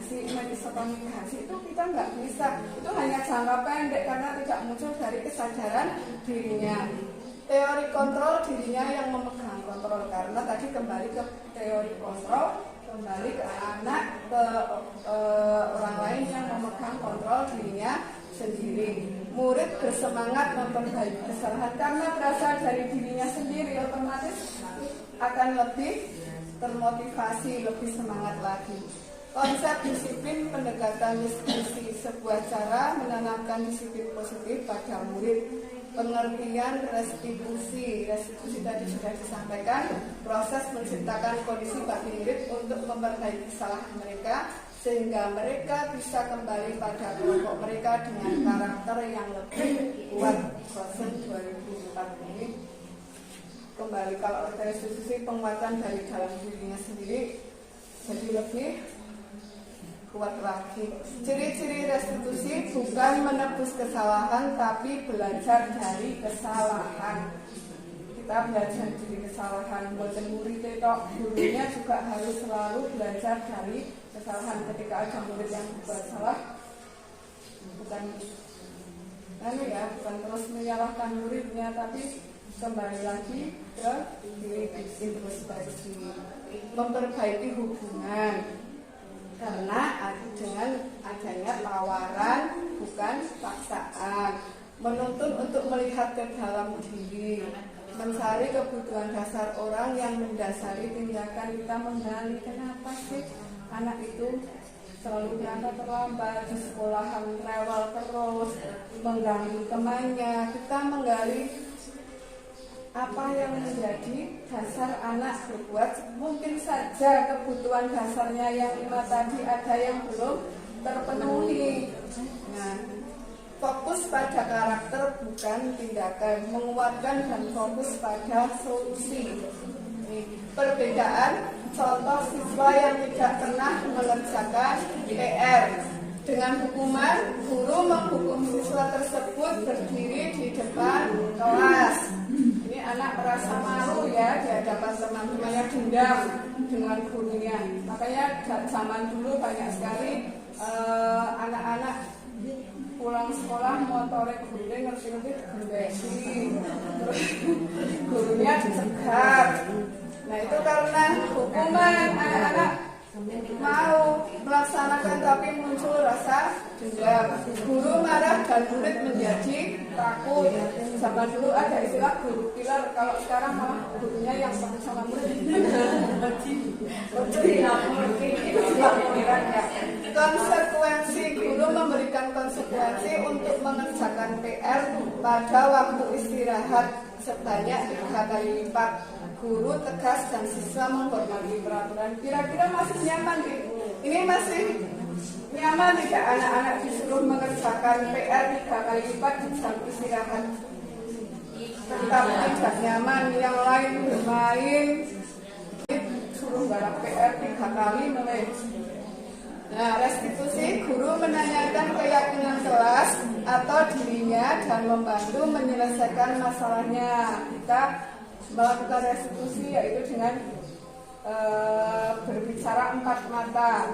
S2: kasih itu kita nggak bisa. Itu hanya jangka pendek karena tidak muncul dari kesadaran dirinya. Teori kontrol, dirinya yang memegang kontrol, karena tadi kembali ke teori kontrol, kembali ke anak, ke orang lain yang memegang kontrol dirinya sendiri. Murid bersemangat memperbaiki kesalahan karena berasal dari dirinya sendiri, otomatis akan lebih termotivasi, lebih semangat lagi. Konsep disiplin pendekatan diskusi, sebuah cara menanamkan disiplin positif pada murid. Pengertian restitusi tadi sudah disampaikan, proses menciptakan kondisi bagi murid untuk memperbaiki kesalahan mereka sehingga mereka bisa kembali pada kelompok mereka dengan karakter yang lebih kuat. Proses 2004 ini kembali, kalau restitusi penguatan dari dalam dirinya sendiri jadi lebih kuat lagi. Ciri-ciri restitusi bukan menebus kesalahan tapi belajar dari kesalahan. Kita belajar dari kesalahan, bukan murid itu, gurunya juga harus selalu belajar dari kesalahan. Ketika ada murid yang berbuat salah, bukan terus menyalahkan muridnya, tapi kembali lagi ke diri introspeksi, memperbaiki hubungan. Karena dengan adanya tawaran bukan paksaan, menuntun untuk melihat ke dalam diri, mencari kebutuhan dasar orang yang mendasari tindakan kita, menggali kenapa sih anak itu selalu berangkat terlambat, di sekolahan rewel terus, mengganggu temannya. Kita menggali apa yang menjadi dasar anak berbuat. Mungkin saja kebutuhan dasarnya yang 5 tadi ada yang belum terpenuhi. Nah, fokus pada karakter bukan tindakan, menguatkan dan fokus pada solusi. Perbedaan contoh siswa yang tidak pernah mengerjakan PR. Dengan hukuman, guru menghukum siswa tersebut berdiri di depan kelas. Ini anak merasa malu ya di hadapan teman-temannya, dendam dengan gurunya. Makanya zaman dulu banyak sekali anak-anak pulang sekolah motornya gurunya ngerti-ngerti gembesi, terus gurunya dicegat. Nah itu karena hukuman, anak-anak mau melaksanakan tapi muncul rasa dendam. Guru marah dan murid menjadi takut. Zaman dulu ada istilah guru killer, kalau sekarang malah gurunya yang takut sama murid. Konsekuensi, guru memberikan konsekuensi untuk mengerjakan PR pada waktu istirahat sebanyak 3 kali lipat. Guru tegas dan siswa menghormati peraturan. Kira-kira masih nyaman nih? Ini masih nyaman tidak anak-anak disuruh mengerjakan PR 3 kali lipat di jam istirahat? Tetap tidak nyaman. Yang lain bermain, suruh garap PR 3 kali mulai. Nah, restitusi guru menanyakan keyakinan kelas atau dirinya dan membantu menyelesaikan masalahnya. Kita melakukan restitusi yaitu dengan berbicara empat mata.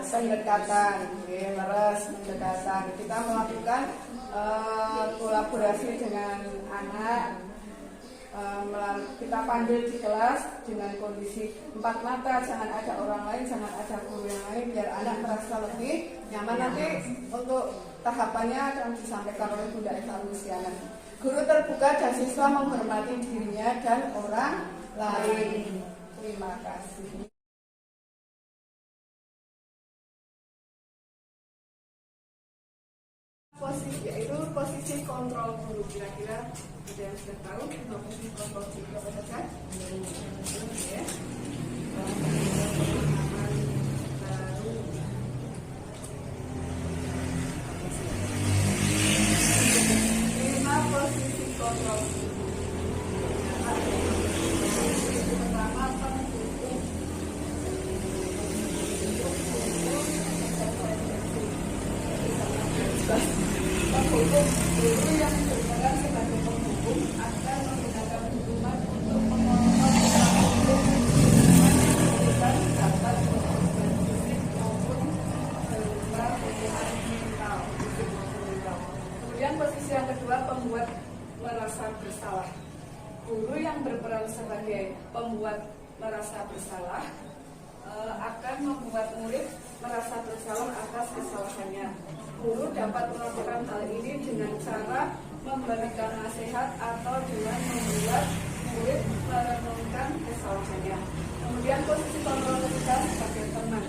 S2: Pendekatan, leres pendekatan. Kita melakukan kolaborasi dengan anak. Kita panggil di kelas dengan kondisi empat mata, jangan ada orang lain, jangan ada guru yang lain, biar anak merasa lebih nyaman. Nanti untuk tahapannya akan disampaikan oleh Bunda Eva Luciana. Guru terbuka dan siswa menghormati dirinya dan orang lain. Terima kasih. Posisi yaitu posisi kontrol guru. Kira-kira ada yang sudah tahu posisi kontrol guru apa saja? Ya. Lima posisi kontrol guru. Pertama, pendukung. Penghubung guru yang berperan sebagai penghubung akan menggunakan hukuman untuk memotong yang dapat berupa fisik maupun berupa hukuman mental. Kemudian posisi yang kedua, pembuat merasa bersalah. Guru yang berperan sebagai pembuat merasa bersalah akan membuat murid merasa bersalah atas kesalahannya. Guru dapat melakukan hal ini dengan cara memberikan nasihat atau dengan membuat murid merenungkan kesalahannya. Kemudian posisi kontrol ketiga sebagai teman.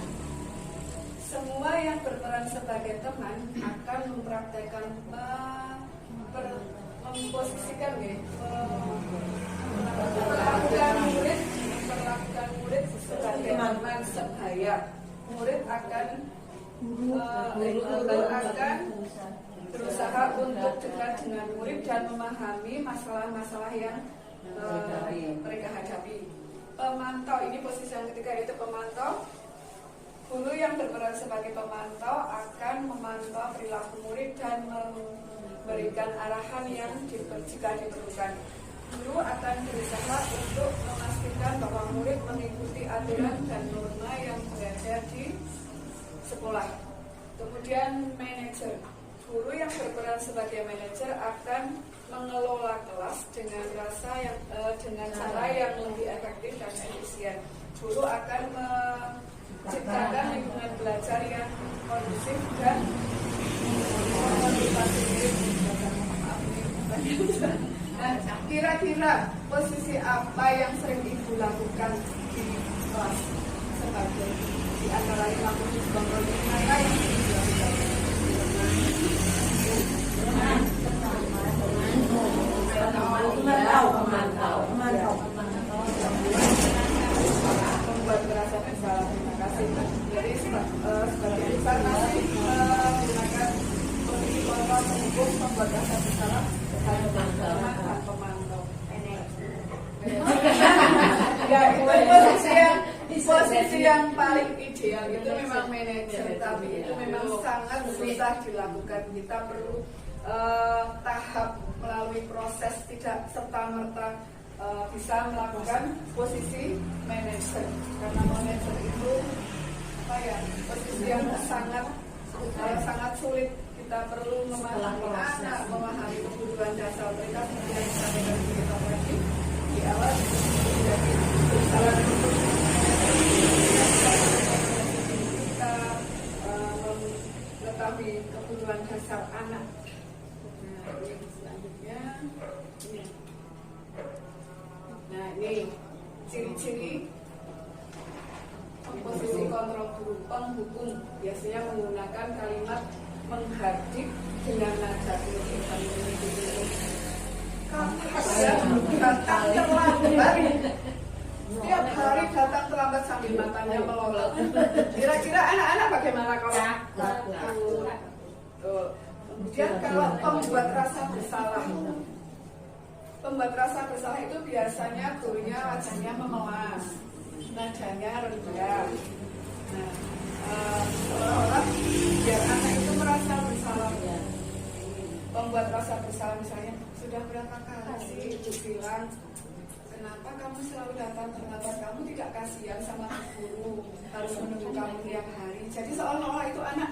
S2: Semua yang berperan sebagai teman akan mempraktekkan memposisikan memperlakukan murid sebagai teman sebaya. Murid akan guru akan berusaha untuk dekat dengan murid dan memahami masalah-masalah yang mereka hadapi. Pemantau, ini posisi yang ketiga yaitu pemantau. Guru yang berperan sebagai pemantau akan memantau perilaku murid dan memberikan arahan yang jika diperlukan. Guru akan berusaha untuk memastikan bahwa murid mengikuti aturan dan norma yang berada di sekolah. Kemudian manajer. Guru yang berperan sebagai manajer akan mengelola kelas dengan cara yang lebih efektif dan efisien. Guru akan menciptakan lingkungan belajar yang kondusif dan memotivasi murid. Nah, kira-kira posisi apa yang sering Ibu lakukan di kelas sebagai di antara lima posisi kontrol ini apa yang dilakukan? Memantau. Membuat merasa bersalah. Terima kasih. Jadi sebagai besar masih menggunakan posisi kontrol penghubung membuat merasa bersalah dan pemantau. Ya, itu posisi yang paling ideal itu memang manajer, tapi itu memang sangat susah dilakukan. Kita perlu tahap melalui proses, tidak serta-merta bisa melakukan posisi manajer, karena manajer itu posisi yang sangat sulit. Kita perlu memahami anak, memahami kebutuhan dasar mereka seperti yang disampaikan kita tadi di awal. Jadi salah satu kita mengetahui kebutuhan dasar anak. Nah, ini selanjutnya ini. Nah, ini ciri-ciri posisi kontrol guru. Penghubung biasanya menggunakan kalimat menghardik dengan nada tinggi dan menunjukkan datang terlambat. Setiap hari datang terlambat sambil matanya melolot. Kira-kira anak-anak bagaimana kalau takut? Kemudian kalau pembuat rasa bersalah. Pembuat rasa bersalah itu biasanya gurunya wajahnya memelas, nadanya rendah. Nah, seolah-olah biar anak itu merasa bersalah ya. Membuat rasa bersalah misalnya sudah berapa kali sih ibu bilang kenapa kamu selalu datang terlambat, kamu tidak kasihan sama guru harus menunggu kamu tiap hari. Jadi seolah-olah itu anak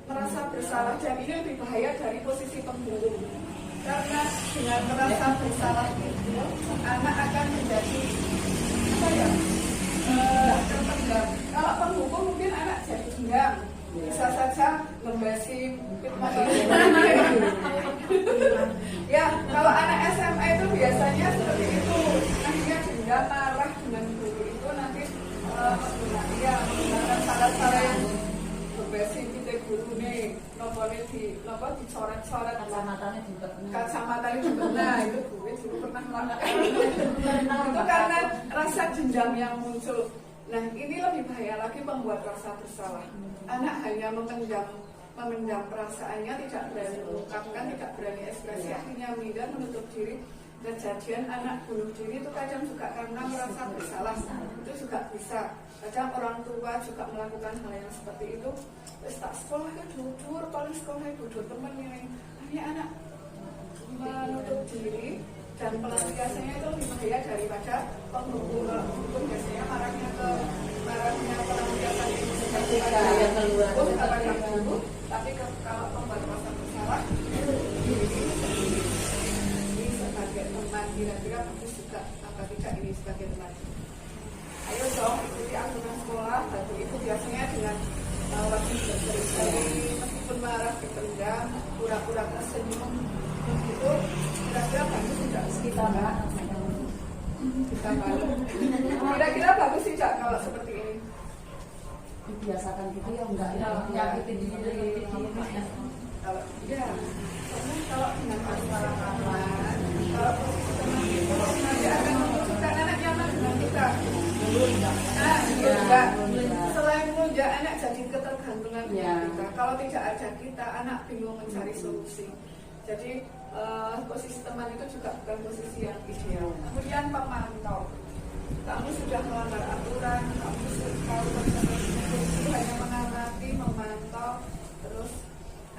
S2: merasa bersalah dan ini lebih bahaya dari posisi pemburu. Karena dengan merasa bersalah itu anak akan menjadi apa ya? Terpendam. Kalau penghukum mungkin anak jadi dendam, bisa saja membasi ya. Kalau anak SMA itu biasanya seperti itu, akhirnya dendam, marah dengan guru itu nanti menggunakan salah-salah yang membasi kita guru nih, dicoret-coret kacamatanya dibelah itu gue dulu pernah melakukan itu karena rasa dendam yang muncul. Nah ini lebih bahaya lagi, membuat rasa bersalah. Anak hanya memendam perasaannya, tidak berani mengungkapkan, tidak berani ekspresi, akhirnya minder, menutup diri. Kejadian anak bunuh diri itu kadang juga karena merasa bersalah, itu juga bisa. Kadang orang tua juga melakukan hal yang seperti itu. Terus tak sekolah ke dudur, paling sekolah dudur temen ini. Akhirnya anak menutup diri dan pelampiasannya itu lebih bahaya daripada penghukum. Penghukum biasanya marahnya pelampiasan itu seperti ada yang kepada guru, tapi kalau membuat rasa bersalah ini sebagai teman, kira-kira bagus juga apa tidak ini sebagai teman. Ayo dong ikuti aturan sekolah. Batu itu biasanya dengan wajib berseri-seri, meskipun marah dipendam, pura-pura tersenyum itu kira-kira bagus tidak kita mbak? Kita malu. Kira-kira bagus tidak kalau seperti ini?
S3: Dibiasakan gitu ya, enggak ya, nyakitin diri
S2: kalau ya, karena kalau dengan masalah aman, kalau posisi teman itu nanti akan menunjukkan anak nyaman dengan kita. Enggak. Selain menunjuk anak jadi ketergantungan dengan kita. Kalau tidak ada kita, anak bingung mencari solusi. Jadi posisi teman itu juga bukan posisi yang ideal. Kemudian pemantau. Kamu sudah melanggar aturan, kamu kalau itu hanya mengamati, memantau, terus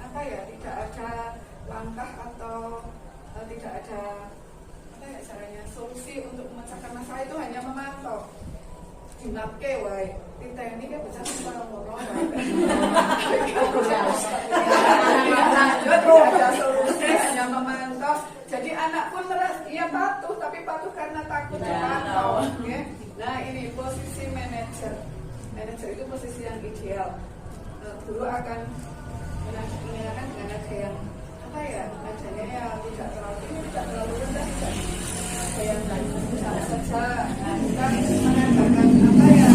S2: apa ya, tidak ada langkah atau tidak ada apa ya caranya solusi untuk memecahkan masalah, itu hanya memantau. Dinapke wae, kita ini kan bisa ngomong-ngomong ada solusi, hanya memantau. Jadi anak pun ia patuh, tapi patuh karena takut dipantau. Nah ini posisi manajer. Manajer itu posisi yang ideal. Guru akan menanyakan dengan nada yang apa ya, nadanya yang tidak terlalu tinggi, tidak terlalu rendah, tidak ada yang sama saja. Nah kita mengadakan apa ya,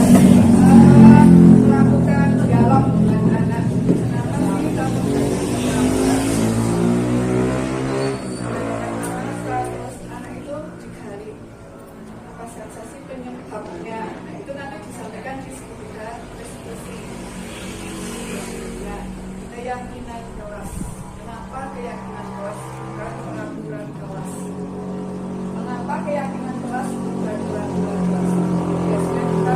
S2: melakukan dialog dengan anak. Kenapa sih kamu anak itu digali apa saja sih penyebabnya? Nah itu nanti disampaikan di sekitar diskusi. Nah keyakinan kelas. Kenapa keyakinan kelas bukan pengaturan kelas? Mengapa keyakinan kelas bukan pengaturan kelas? Biasanya kita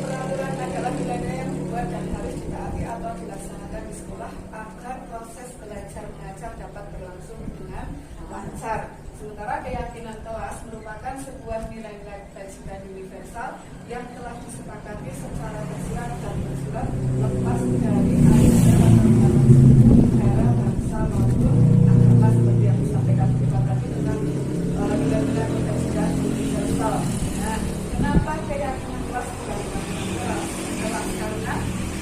S2: peraturan adalah nilai yang dibuat dan harus ditaati atau dilaksanakan di sekolah agar proses belajar mengajar dapat berlangsung dengan lancar. Sementara keyakinan kelas merupakan sebuah nilai-nilai dan universal yang telah disepakati secara tersirat dan bersurat lepas dari negara, bangsa maupun agama, seperti yang disampaikan kita tadi tentang nilai-nilai dan universal. Nah, kenapa keyakinan kelas bukan kelas? Karena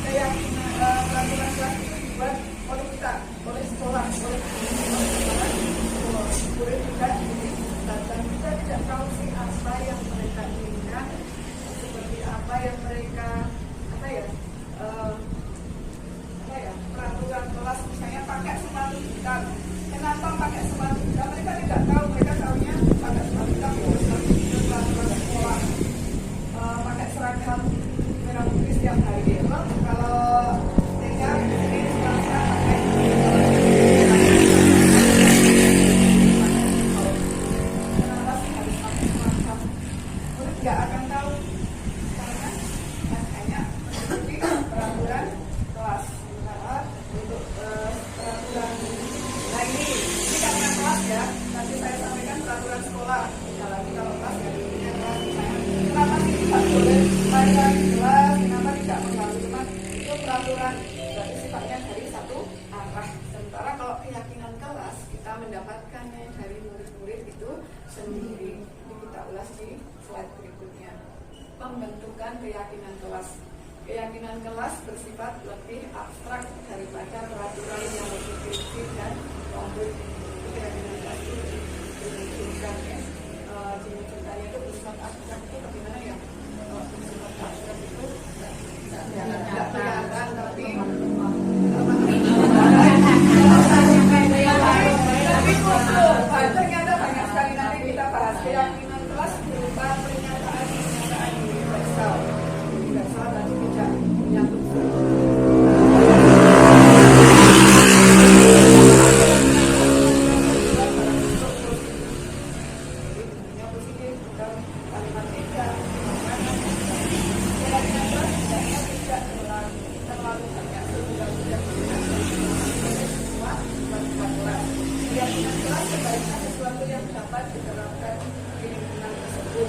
S2: keyakinan peraturan kelas itu dibuat oleh kita, oleh sekolah, oleh guru juga, dan kita tidak tahu sih apa yang mereka inginkan, seperti apa yang mereka apa ya nggak akan tahu karena hanya mengikuti peraturan kelas. Sementara untuk peraturan, nah ini karena kelas ya, nanti saya sampaikan peraturan sekolah. Lagi kalau kelas ya intinya kelas misalnya kenapa sih tidak boleh lari-lari kelas, kenapa tidak mengganggu teman, itu peraturan berarti sifatnya dari satu arah. Sementara kalau keyakinan kelas kita mendapatkannya dari murid-murid itu sendiri. Ini kita ulas di slide berikutnya. Pembentukan keyakinan kelas. Keyakinan kelas bersifat lebih abstrak daripada peraturan yang lebih prinsip dan konkret. Keyakinan kelas itu dimunculkan ya. Ceritanya itu bersifat abstrak itu bagaimana ya? Bersifat abstrak itu tidak kelihatan tapi ternyata banyak sekali nanti kita bahas keyakinan kelas berupa pernyataan universal dan tidak menyangkut sesuatu yang dapat diterapkan di lingkungan tersebut.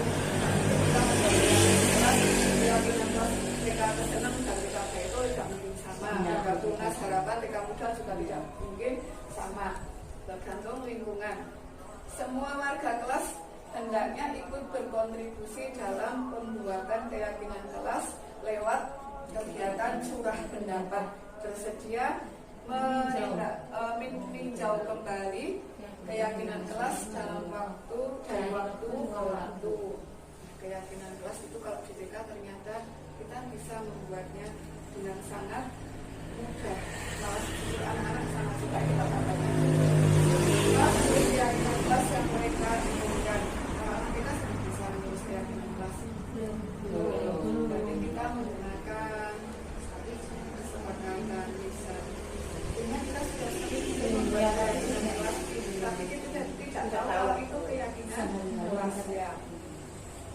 S2: Keyakinan kelas TK kesenang dan TK itu tidak mungkin sama. TK tunas harapan TK muda juga tidak mungkin sama. Tergantung lingkungan. Semua warga kelas hendaknya ikut berkontribusi dalam pembuatan keyakinan kelas lewat kegiatan curah pendapat, bersedia meninjau kembali keyakinan kelas dalam waktu dari waktu ke waktu. Keyakinan kelas itu kalau di TK ternyata kita bisa membuatnya dengan sangat mudah. Malah anak-anak sangat suka kita katakan. Keyakinan kelas yang mereka inginkan. Anak-anak kita sudah bisa menulis keyakinan kelas. Berarti kita menggunakan kesepakatan lisan. Kita sudah sering membuat keyakinan kelas, tapi kita tidak tahu kalau itu keyakinan kelas ya.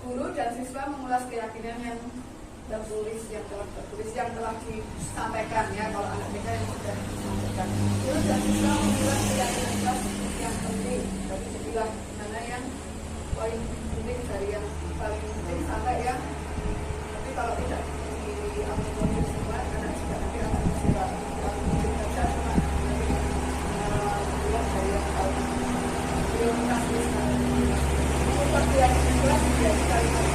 S2: Guru dan siswa mengulas keyakinan yang tertulis, yang telah disampaikan ya. Kalau anak TK yang sudah disampaikan, guru dan siswa mengulas keyakinan kelas yang penting. Jadi jadilah mana yang paling penting dari yang paling penting sampai yang. Tapi kalau tidak diakomodir semua, karena juga nanti akan bersifat saja cuma dari yang paling prioritas untuk keyakinan kelas menjadi kalimat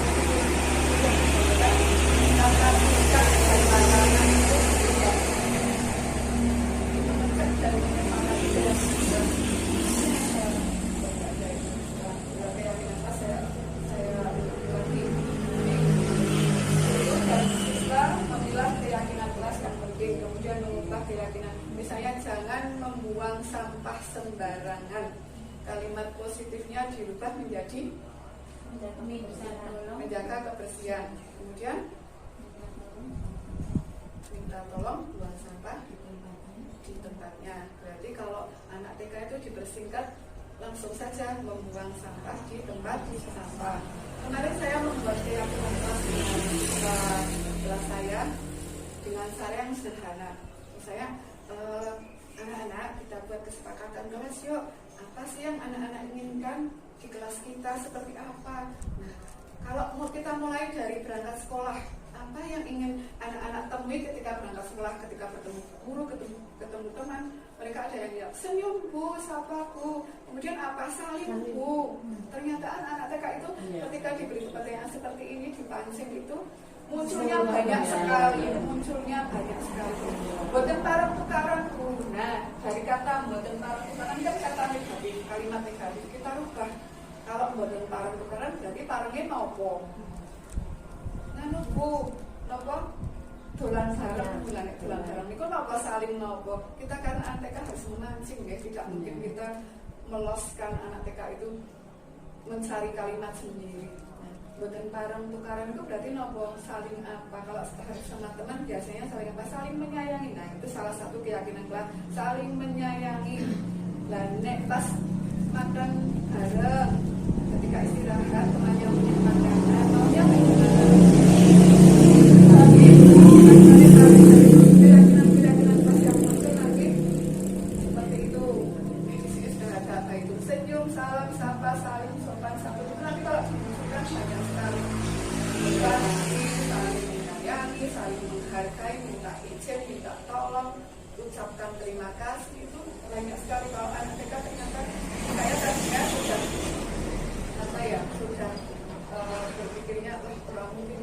S2: kemudian mengubah keyakinan, misalnya jangan membuang sampah sembarangan. Kalimat positifnya dirubah menjadi menjaga kebersihan. Kemudian minta tolong buang sampah di tempatnya. Berarti kalau anak TK itu dipersingkat langsung saja membuang sampah di tempat sampah. Kemarin saya membuat keyakinan kelas saya dengan cara yang sederhana. Misalnya anak-anak kita buat kesepakatan kelas, yuk apa sih yang anak-anak inginkan di kelas kita seperti apa. Nah, kalau mau kita mulai dari berangkat sekolah, apa yang ingin anak-anak temui ketika berangkat sekolah, ketika bertemu guru, ketemu teman, mereka ada yang bilang senyum bu, sapa bu, kemudian apa saling bu. Ternyata anak TK itu ketika diberi pertanyaan seperti ini dipancing itu munculnya banyak sekali. Boten parang tukaran bu. Nah, dari kata boten parang tukaran kan kata negatif, kalimat negatif kita rubah. Kalau boten parang tukaran berarti parangnya nopo. Nanu bu, nopo dolan sareng, dolan sareng. Niku nopo saling nopo. Kita kan anak TK harus memancing ya, tidak mungkin kita meloskan anak TK itu mencari kalimat sendiri. Boten parang tukaran itu berarti nopo saling apa. Kalau sama teman biasanya saling apa? Saling menyayangi. Nah itu salah satu keyakinan kelas, saling menyayangi. Dan nek pas makan bareng ketika istirahat temannya punya makanan, maunya saling menghargai, minta izin, minta tolong, ucapkan terima kasih. Itu banyak sekali. Kalau anak TK ternyata saya tadinya sudah berpikirnya kurang mungkin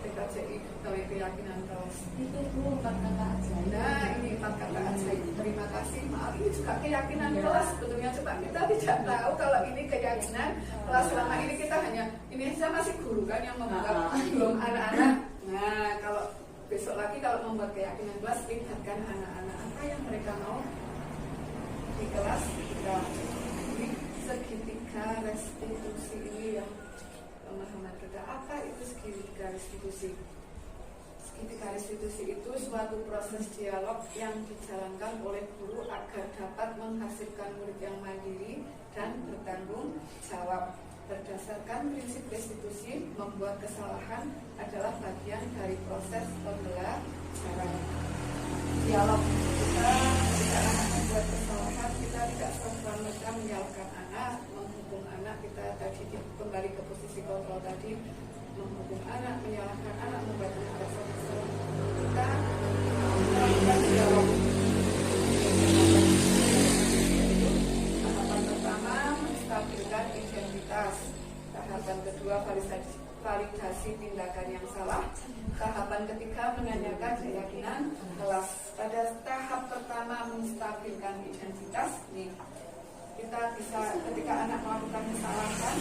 S2: TKJI gawe keyakinan kelas.
S4: Itu Bu, 4 kata ajaib.
S2: Nah, ini 4 kata ajaib. Terima kasih, maaf, ini juga keyakinan kelas sebetulnya. Coba kita tidak tahu kalau ini keyakinan kelas. Selama ini kita hanya, ini saja masih guru kan yang membuat, belum anak-anak. Nah, kalau besok lagi kalau membuat keyakinan kelas, libatkan anak-anak apa yang mereka mau di kelas. Kita ini segitiga restitusi ini yang pemahaman kita. Apa itu segitiga restitusi? Segitiga restitusi itu suatu proses dialog yang dijalankan oleh guru agar dapat menghasilkan murid yang mandiri dan bertanggung jawab. Berdasarkan prinsip restitusi, membuat kesalahan adalah bagian dari proses pembelajaran. Dialog kita, ketika anak membuat kesalahan, kita tidak serta-merta menyalahkan anak, menghukum anak. Kita tadi kembali ke posisi kontrol tadi, menghukum anak, menyalahkan anak, membuat anak rasa bersalah. Kita melakukan dialog. Tahapan pertama, menstabilkan identitas. Tahapan kedua, validasi tindakan yang salah. Tahapan ketiga, menanyakan keyakinan kelas. Pada tahap pertama, menstabilkan identitas, nih kita bisa ketika anak melakukan kesalahan,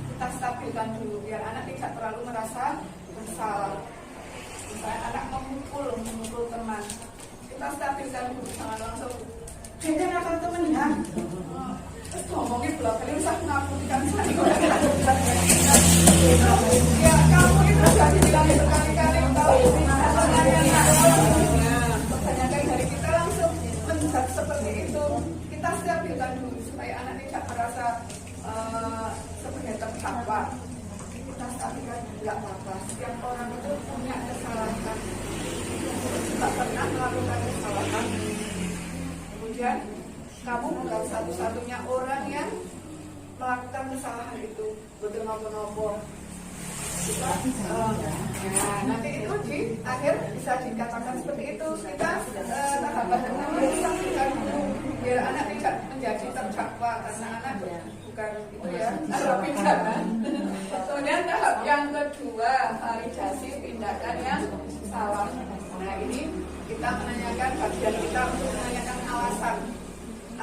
S2: kita stabilkan dulu biar anak tidak terlalu merasa bersalah. Misalnya anak memukul teman, kita stabilkan dulu, jangan langsung jangan akan teman ya. Terus ngomongin belakang usah ngaputikan saya. Ya kamu itu sudah dibilang berkali-kali kalau kebanyakan dari kita langsung menjadi seperti itu. Kita stabilkan dulu supaya anak tidak merasa sebagai terdakwa. Kita stabilkan tidak apa-apa. Setiap orang itu punya kesalahan, tidak pernah melakukan kesalahan. Kemudian kamu bukan satu-satunya orang yang melakukan kesalahan itu, betul nopo-nopo. Nanti itu di akhir bisa dikatakan seperti itu. Kita tahapan pertama disampaikan dulu biar anak tidak menjadi terdakwa karena anak bukan itu ya, ada pidana. Kemudian tahap yang kedua, validasi tindakan yang salah. Nah ini kita menanyakan bagian kita untuk menanyakan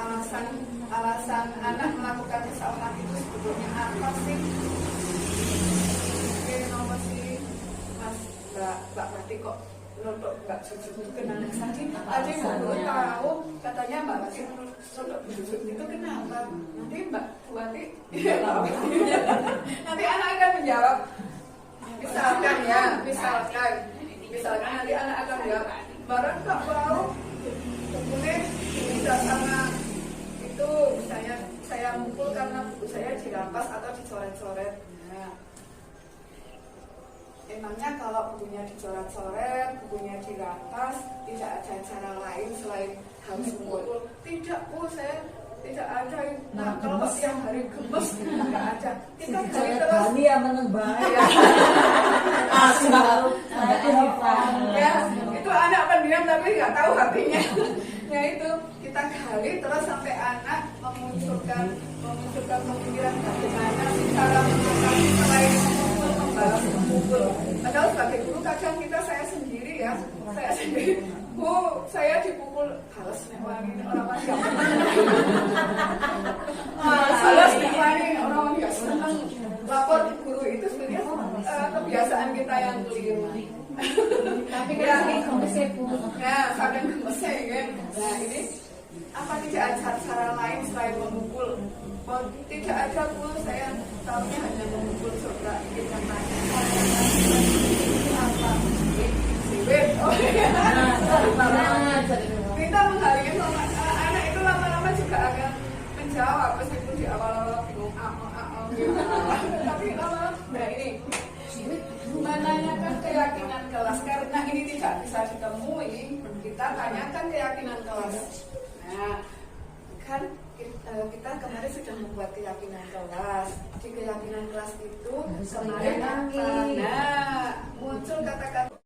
S2: alasan anak melakukan kesalahan itu sebetulnya apa sih? Oke, nomor sih Mas Mbak Wati kok notok Mbak Jujur itu kenapa tadi baru tahu katanya Mbak Wati notok Jujur itu kenapa? Nanti Mbak Wati nanti anak akan menjawab. Misalkan nanti anak akan menjawab barang tak tahu kemudian tidak sama itu, misalnya saya mukul karena buku saya dirampas atau dicoret-coret. Nah, emangnya kalau bukunya dicoret-coret, bukunya dirampas, tidak ada cara lain selain harus mukul? Tidak Bu, saya tidak ada. Nah, kalau tiap hari gemes tidak ada. Kita cari terus.
S3: Dia menembak.
S2: Ya, itu anak pendiam tapi nggak tahu hatinya. Ya itu kita gali terus sampai anak memunculkan pemikiran bagaimana sih cara menentukan selain memukul, membalas, memukul. Padahal sebagai guru kadang saya sendiri Bu, saya dipukul, balas nih orang ini orang yang balas nih orang yang senang lapor guru itu sebenarnya kebiasaan kita yang keliru. Tapi kan ini gemesnya Bu. Nah, kadang gemesnya kan. Nah ini apa tidak ada cara lain selain memukul? Oh, tidak ada Bu, saya tahunya hanya memukul coba kita tanya. Apa? Oh iya. Kita menghargai anak itu lama-lama juga akan menjawab meskipun di awal-awal bingung gitu. Tapi lama-lama nah ini menanyakan keyakinan kelas karena ini tidak bisa ditemui, kita tanyakan keyakinan kelas. Nah, kan kita kemarin sudah membuat keyakinan kelas. Di keyakinan kelas itu kemarin apa? Nah, muncul kata-kata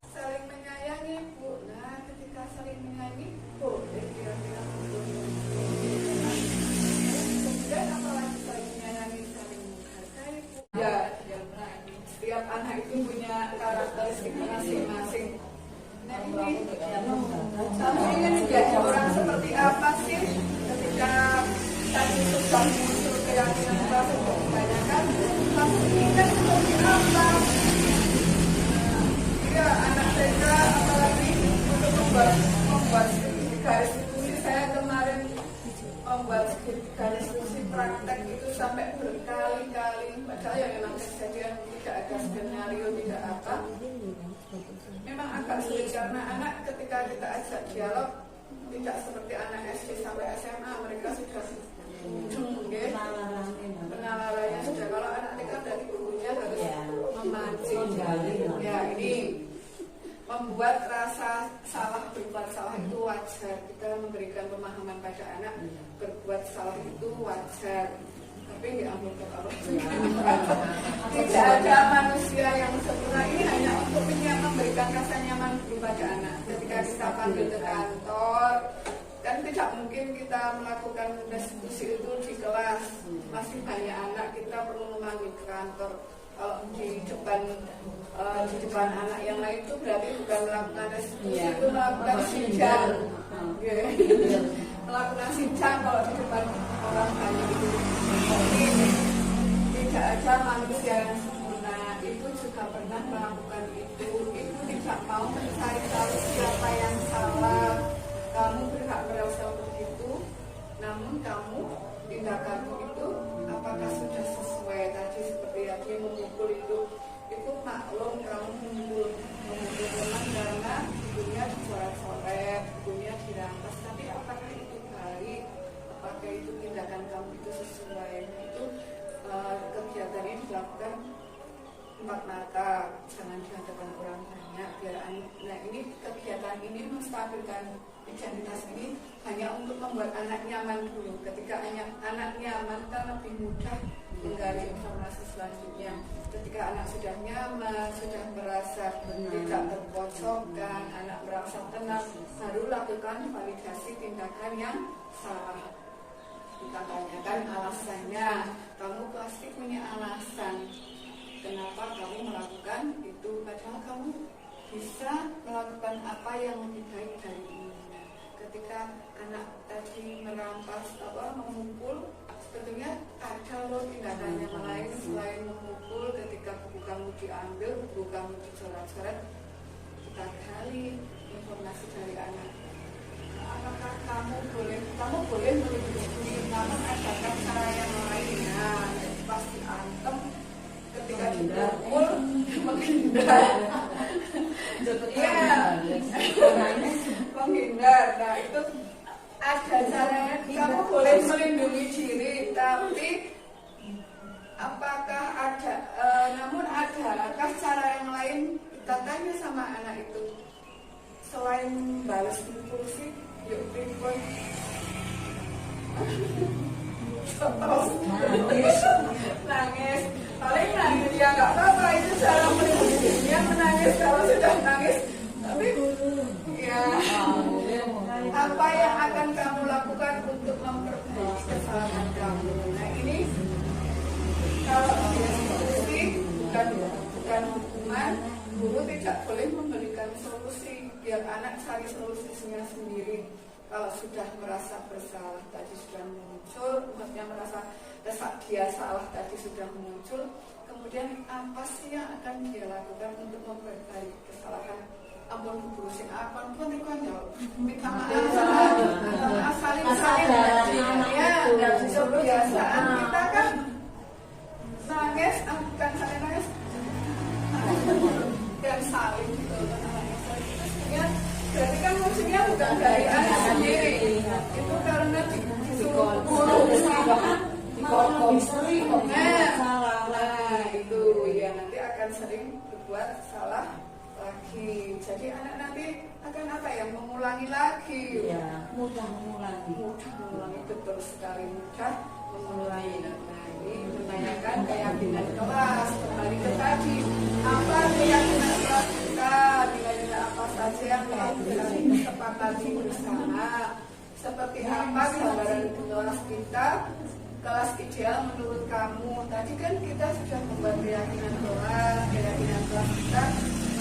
S2: itu punya karakteristik masing-masing. Nah ini, kamu ingin menjadi orang seperti apa sih ketika tadi sudah muncul keyakinan kelas untuk kebanyakan, kamu inginkan seperti apa? Iya, anak TK apalagi untuk membuat garis diskusi. Saya kemarin membuat garis diskusi praktek itu sampai berkali-kali, padahal ya memang kejadian tidak ada skenario, tidak apa. Memang agak sulit karena anak ketika kita ajak dialog tidak seperti anak SD sampai SMA, mereka sudah penalarannya sudah. Kalau anak TK dari gurunya harus memancing. Ya ini membuat rasa salah, berbuat salah itu wajar. Kita memberikan pemahaman pada anak berbuat salah itu wajar. Tapi diambil ke Allah. Tidak ada manusia yang sempurna. Ini hanya untuk memberikan rasa nyaman kepada anak. Ketika kita panggil ke kantor, kan tidak mungkin kita melakukan diskusi itu di kelas. Masih banyak anak, kita perlu memanggil ke kantor. Kalau di depan anak yang lain itu berarti bukan melakukan diskusi, itu melakukan sidang. Melakukan sidang kalau di depan orang banyak itu. Tidak ada manusia yang sempurna. Ibu juga pernah melakukan itu. Ibu tidak mau mencari tahu siapa yang salah. Kamu berhak merasa begitu. Namun kamu tindakanmu itu apakah sudah sesuai? Tadi seperti yang dia memukul itu maklum kamu memukul teman karena ibunya dicoret-coret, ibunya dirampas. Tapi apakah itu baik? Apakah itu tindakan kamu itu sesuai? Itu kegiatan ini dilakukan empat mata, jangan di hadapan orang banyak. Nah ini kegiatan ini menstabilkan identitas ini hanya untuk membuat anak nyaman dulu. Ketika anak nyaman kan lebih mudah menggali informasi selanjutnya. Ketika anak sudah nyaman, sudah merasa tidak terpojokkan, anak merasa tenang, baru lakukan validasi tindakan yang salah. Kita tanyakan alasannya. Kamu pasti punya alasan kenapa kamu melakukan itu, padahal kamu bisa melakukan apa yang lebih baik dari ini. Ketika anak tadi merampas memukul, sebetulnya ada loh tindakan yang lain selain memukul. Ketika buku kamu diambil, buku kamu dicoret-coret, kita gali informasi dari anak. Apakah kamu boleh melindungi, namun adakah cara yang lainnya? Pasti antem ketika dipukul menghindar. Menghindar. Nah itu ada caranya. Kamu boleh melindungi diri, tapi apakah ada? Namun adakah cara yang lain? Kita tanya sama anak itu. Selain balas impulsif, yuk pinpoint. Nangis. Paling nangis ya nggak apa-apa, itu cara melindungi dirinya, menangis kalau sudah nangis. Tapi ya apa yang akan kamu lakukan untuk memperbaiki kesalahan kamu? Nah ini kalau diskusi bukan hukuman, guru tidak boleh memberikan solusi, biar anak cari solusinya sendiri. Kalau sudah merasa bersalah tadi sudah muncul, maksudnya merasa dia salah tadi sudah muncul, kemudian apa sih yang akan dia lakukan untuk memperbaiki kesalahan? Ampun guru sing ampun itu kan ya minta maaf saling ya dari kebiasaan kita kan nangis bukan saling nangis dan saling gitu ya, berarti kan musuhnya bukan dari anak sendiri, itu karena disuruh guru sering nah itu ya nanti akan sering berbuat salah lagi. Jadi anak nanti akan apa ya, mengulangi lagi ya, mudah mengulangi betul sekali, mudah mengulangi. Nah ini menanyakan keyakinan kelas, kembali ke tadi apa keyakinan kelas kita, nilai-nilai apa saja yang telah kita sepakati bersama, seperti apa gambaran kelas kita kelas ideal menurut kamu? Tadi kan kita sudah membuat keyakinan kelas kita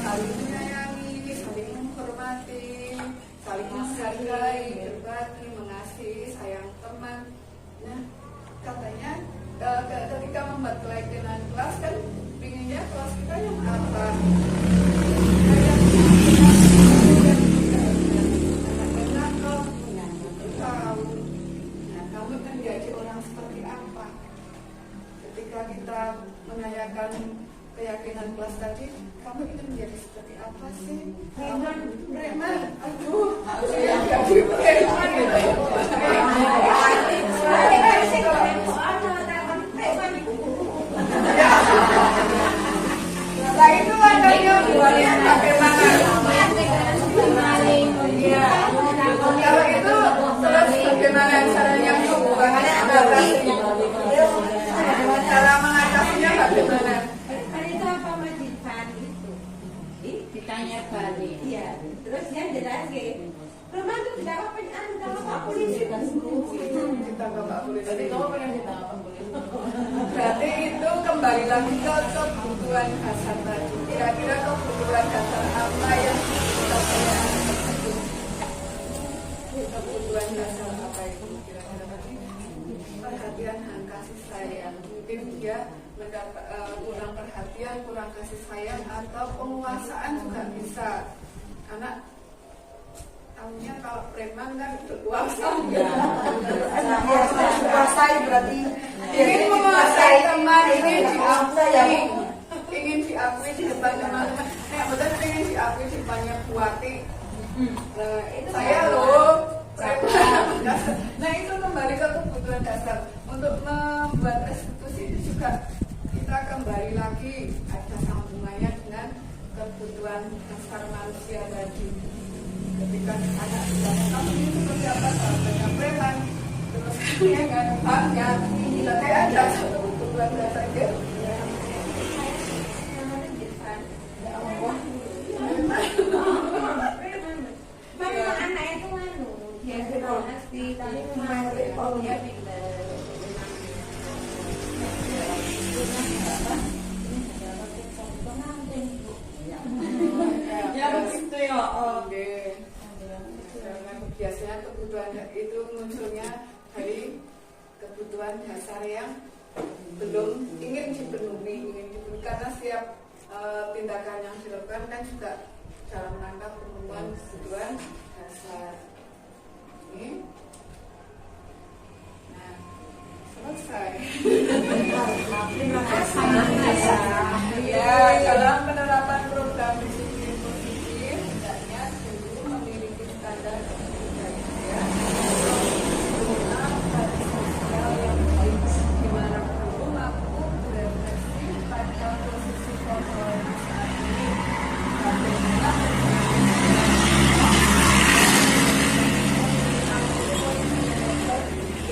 S2: saling menyayangi, saling menghormati, saling menghargai, berbagi, mengasihi, sayang teman. Nah, katanya ketika membuat keyakinan kelas kan pinginnya kelas kita yang apa? Kamu kan jadi orang seperti apa? Ketika kita menanyakan keyakinan kelas tadi, kamu ingin menjadi seperti apa sih? Preman. Aduh, saya jadi preman gitu. Nah itu makanya bagaimana? Iya. Kalau itu terus bagaimana caranya cara mengatasinya bagaimana?
S4: Itu apa majikan itu? Ditanya balik. Iya. Terus dia jelasin. Rumah itu tidak apa-apa, Pak Polisi.
S2: Kita Bapak Polisi. Berarti kamu pengen ditangkap polisi. Berarti itu kembali lagi ke kebutuhan dasar tadi. Kira-kira kebutuhan dasar apa yang kita punya? Kebutuhan dasar apa itu? Kira-kira tadi perhatian dan kasih sayang. Mungkin dia mendapat kurang perhatian, kurang kasih sayang, atau penguasaan juga bisa. Karena tahunya kalau preman kan berkuasa,
S3: Kuasai berarti
S2: ingin menguasai teman, ingin diakui di depan teman-teman. Betul ingin diakui di depannya Buati. Saya loh preman. Nah itu kembali ke kebutuhan dasar. Untuk membuat restitusi itu juga kita kembali lagi ada sambungannya dengan kebutuhan dasar manusia tadi. Ketika anak ditanya kamu ini seperti apa, sahabatnya preman, terus dia nggak paham, tapi ada satu kebutuhan dasar gitu.
S4: Memang anak itu dia pasti tapi memang dia
S3: ya begitu ya.
S2: Biasanya kebutuhan itu munculnya dari kebutuhan dasar yang belum ingin dipenuhi, karena setiap tindakan yang dilakukan kan juga dalam rangka pemenuhan kebutuhan dasar. Ini, nah selesai.
S3: Terima kasih.
S2: Ya, dalam penerapan program disiplin positif, hendaknya guru memiliki standar budaya, sosial yang baik, di mana guru mampu berefleksi pada posisi kontrol saat ini, bagaimana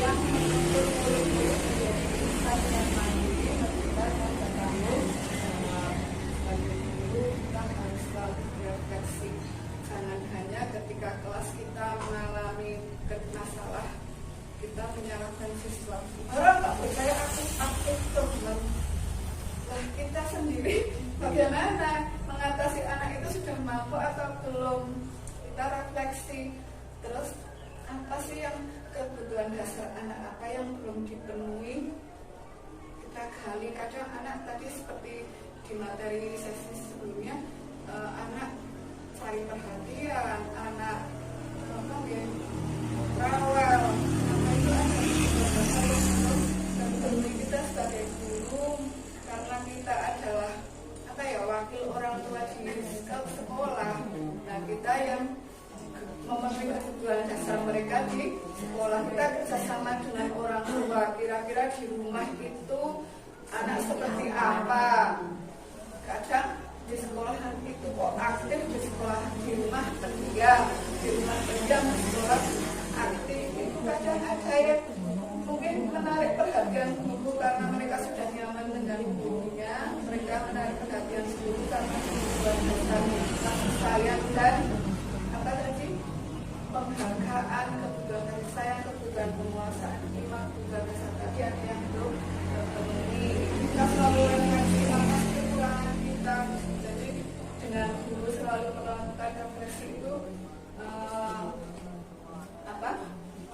S2: yang menuntut murid-murid menjadi insan yang mandiri, cerdas dan bertanggung jawab. Bagi guru kita harus selalu berefleksi. Jangan hanya ketika kelas kita mengalami masalah kita menyalahkan siswa. Orang nggak percaya aku aktif teman. Lah kita sendiri bagaimana mengatasi anak itu sudah mampu atau belum? Kita refleksi. Terus apa sih yang kebutuhan dasar anak apa yang belum dipenuhi? Kita gali. Kadang anak tadi seperti di materi sesi sebelumnya, anak cari perhatian, anak apa ya, rewel, apa itu dan tentu kita sebagai guru, karena kita adalah apa ya, wakil orang tua di sekolah. Nah kita yang memenuhi kebutuhan dasar mereka di sekolah, kita kerjasama dengan orang tua. Kira-kira di rumah itu anak seperti apa? Kadang di sekolahan itu kok aktif, di sekolah di rumah pendiam, di rumah pendiam, di sekolah aktif. Itu kadang ada yang mungkin menarik perhatian guru karena mereka sudah nyaman dengan gurunya, mereka menarik perhatian guru karena kebutuhan dasar kasih sayang dan apa tadi, kelembagaan, kebutuhan kasih sayang, kebutuhan penguasaan iman, kebutuhan kesehatan yang belum terpenuhi. Kita selalu refleksi atas kekurangan kita. Jadi dengan guru selalu melakukan refleksi itu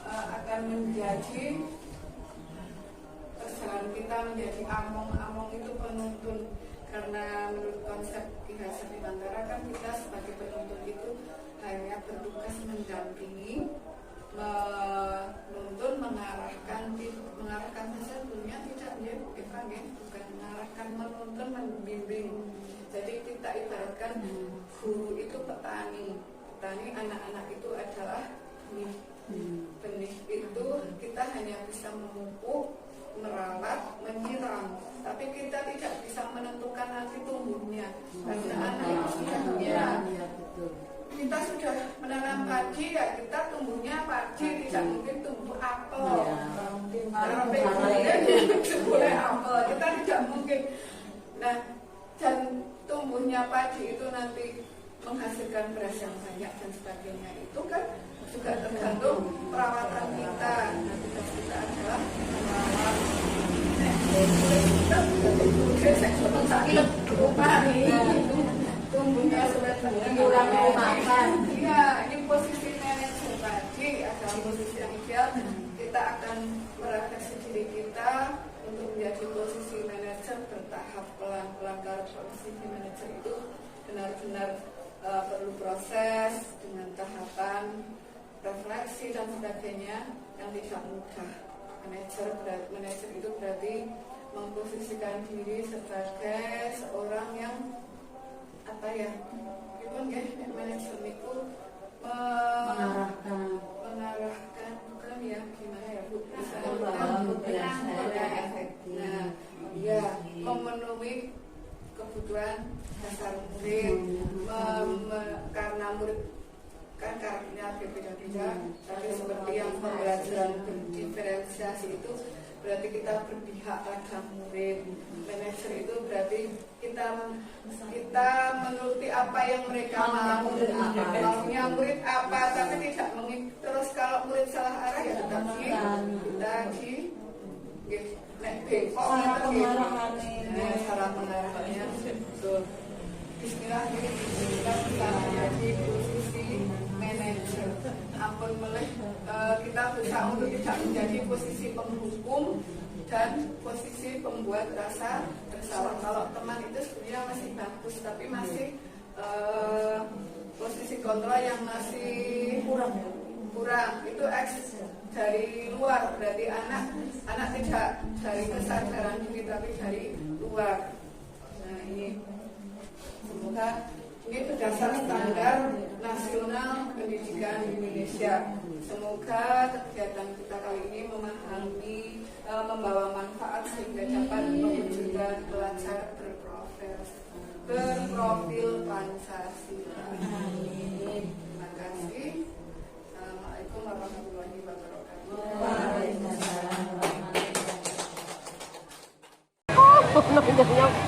S2: akan menjadi kesalahan kita menjadi among itu penuntun, karena menurut konsep Ki-Hajar Dewantara kan kita sebagai penuntun itu hanya bertugas mendampingi, menuntun, mengarahkan saja sebetulnya tidak ya, bukan mengarahkan, menuntun, membimbing. Jadi kita ibaratkan guru itu petani, anak-anak itu adalah benih itu kita hanya bisa memupuk, merawat, menyiram, tapi kita tidak bisa menentukan nanti tumbuhnya. Karena anak itu sudah kita sudah menanam padi ya, kita tumbuhnya padi, tidak mungkin tumbuh apel. Boleh apel, kita tidak mungkin. Nah, dan tumbuhnya padi itu nanti menghasilkan beras yang banyak dan sebagainya itu kan juga tergantung perawatan kita. Nah, tugas kita adalah merawat tumbuhnya sebenarnya makan. Iya, ini posisi manajer tadi adalah posisi yang ideal. Kita akan merefleksi diri kita untuk menjadi posisi manajer bertahap, pelan-pelan. Karena posisi manajer itu benar-benar perlu proses dengan tahapan refleksi dan sebagainya yang tidak mudah. Manajer itu berarti memposisikan diri sebagai seorang yang manajer itu mengarahkan bukan ya, gimana ya Bu? Memenuhi kebutuhan dasar murid, karena murid kan karakternya berbeda-beda, tapi seperti yang pembelajaran berdiferensiasi itu berarti kita berpihak pada murid. Manajer itu berarti kita menuruti apa yang mereka mau, maunya murid apa, tapi tidak terus kalau murid salah arah ya tetap kita cara mengarahkannya. Bismillah, kita bisa menjadi posisi manajer. Ampun meleh, kita berusaha untuk tidak menjadi posisi penghukum dan posisi pembuat rasa bersalah. Kalau teman itu sebenarnya masih bagus, tapi masih posisi kontrol yang masih kurang. Itu dari luar, berarti anak tidak dari kesadaran diri tapi dari luar. Nah, ini semoga ini berdasar standar nasional pendidikan Indonesia. Semoga kegiatan kita kali ini membawa manfaat sehingga dapat mewujudkan pelajar berprofil Pancasila. Terima kasih. Assalamualaikum warahmatullahi wabarakatuh.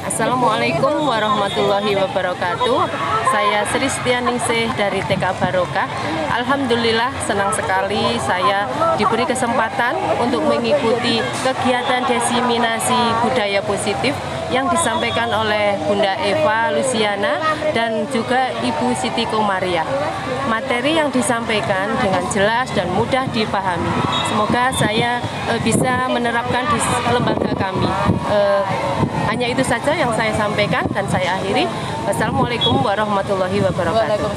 S5: Assalamualaikum warahmatullahi wabarakatuh. Saya Sri Setianingsih dari TK Barokah. Alhamdulillah senang sekali saya diberi kesempatan untuk mengikuti kegiatan diseminasi budaya positif yang disampaikan oleh Bunda Eva Luciana dan juga Ibu Siti Komariah. Materi yang disampaikan dengan jelas dan mudah dipahami. Semoga saya bisa menerapkan di lembaga kami. Hanya itu saja yang saya sampaikan dan saya akhiri. Wassalamualaikum warahmatullahi wabarakatuh.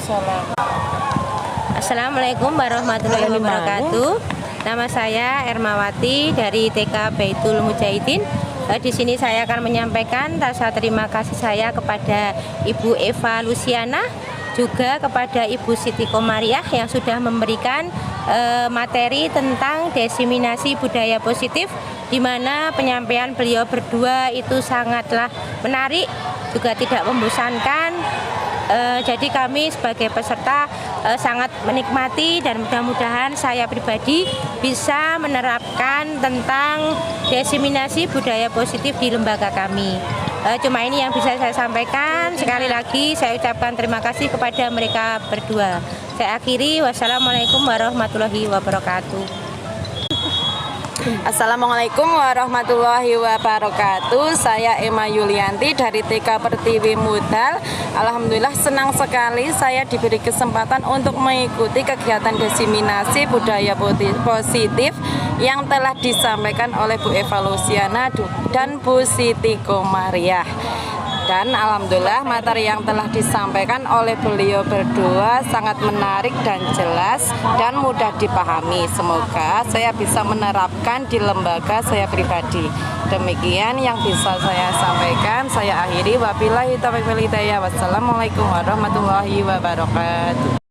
S6: Assalamualaikum warahmatullahi wabarakatuh. Nama saya Ermawati dari TK Baitul Mujahidin. Di sini saya akan menyampaikan rasa terima kasih saya kepada Ibu Eva Luciana, juga kepada Ibu Siti Komariah yang sudah memberikan materi tentang diseminasi budaya positif, di mana penyampaian beliau berdua itu sangatlah menarik, juga tidak membosankan. Jadi kami sebagai peserta sangat menikmati dan mudah-mudahan saya pribadi bisa menerapkan tentang diseminasi budaya positif di lembaga kami. Cuma ini yang bisa saya sampaikan. Sekali lagi saya ucapkan terima kasih kepada mereka berdua. Saya akhiri, wassalamualaikum warahmatullahi wabarakatuh.
S7: Assalamualaikum warahmatullahi wabarakatuh. Saya Emma Yulianti dari TK Pertiwi Mutal. Alhamdulillah senang sekali saya diberi kesempatan untuk mengikuti kegiatan diseminasi budaya positif yang telah disampaikan oleh Bu Eva Luciana dan Bu Siti Komariah. Dan alhamdulillah materi yang telah disampaikan oleh beliau berdua sangat menarik dan jelas dan mudah dipahami. Semoga saya bisa menerapkan di lembaga saya pribadi. Demikian yang bisa saya sampaikan. Saya akhiri, wabillahi taufiq wal hidayah. Wassalamualaikum warahmatullahi wabarakatuh.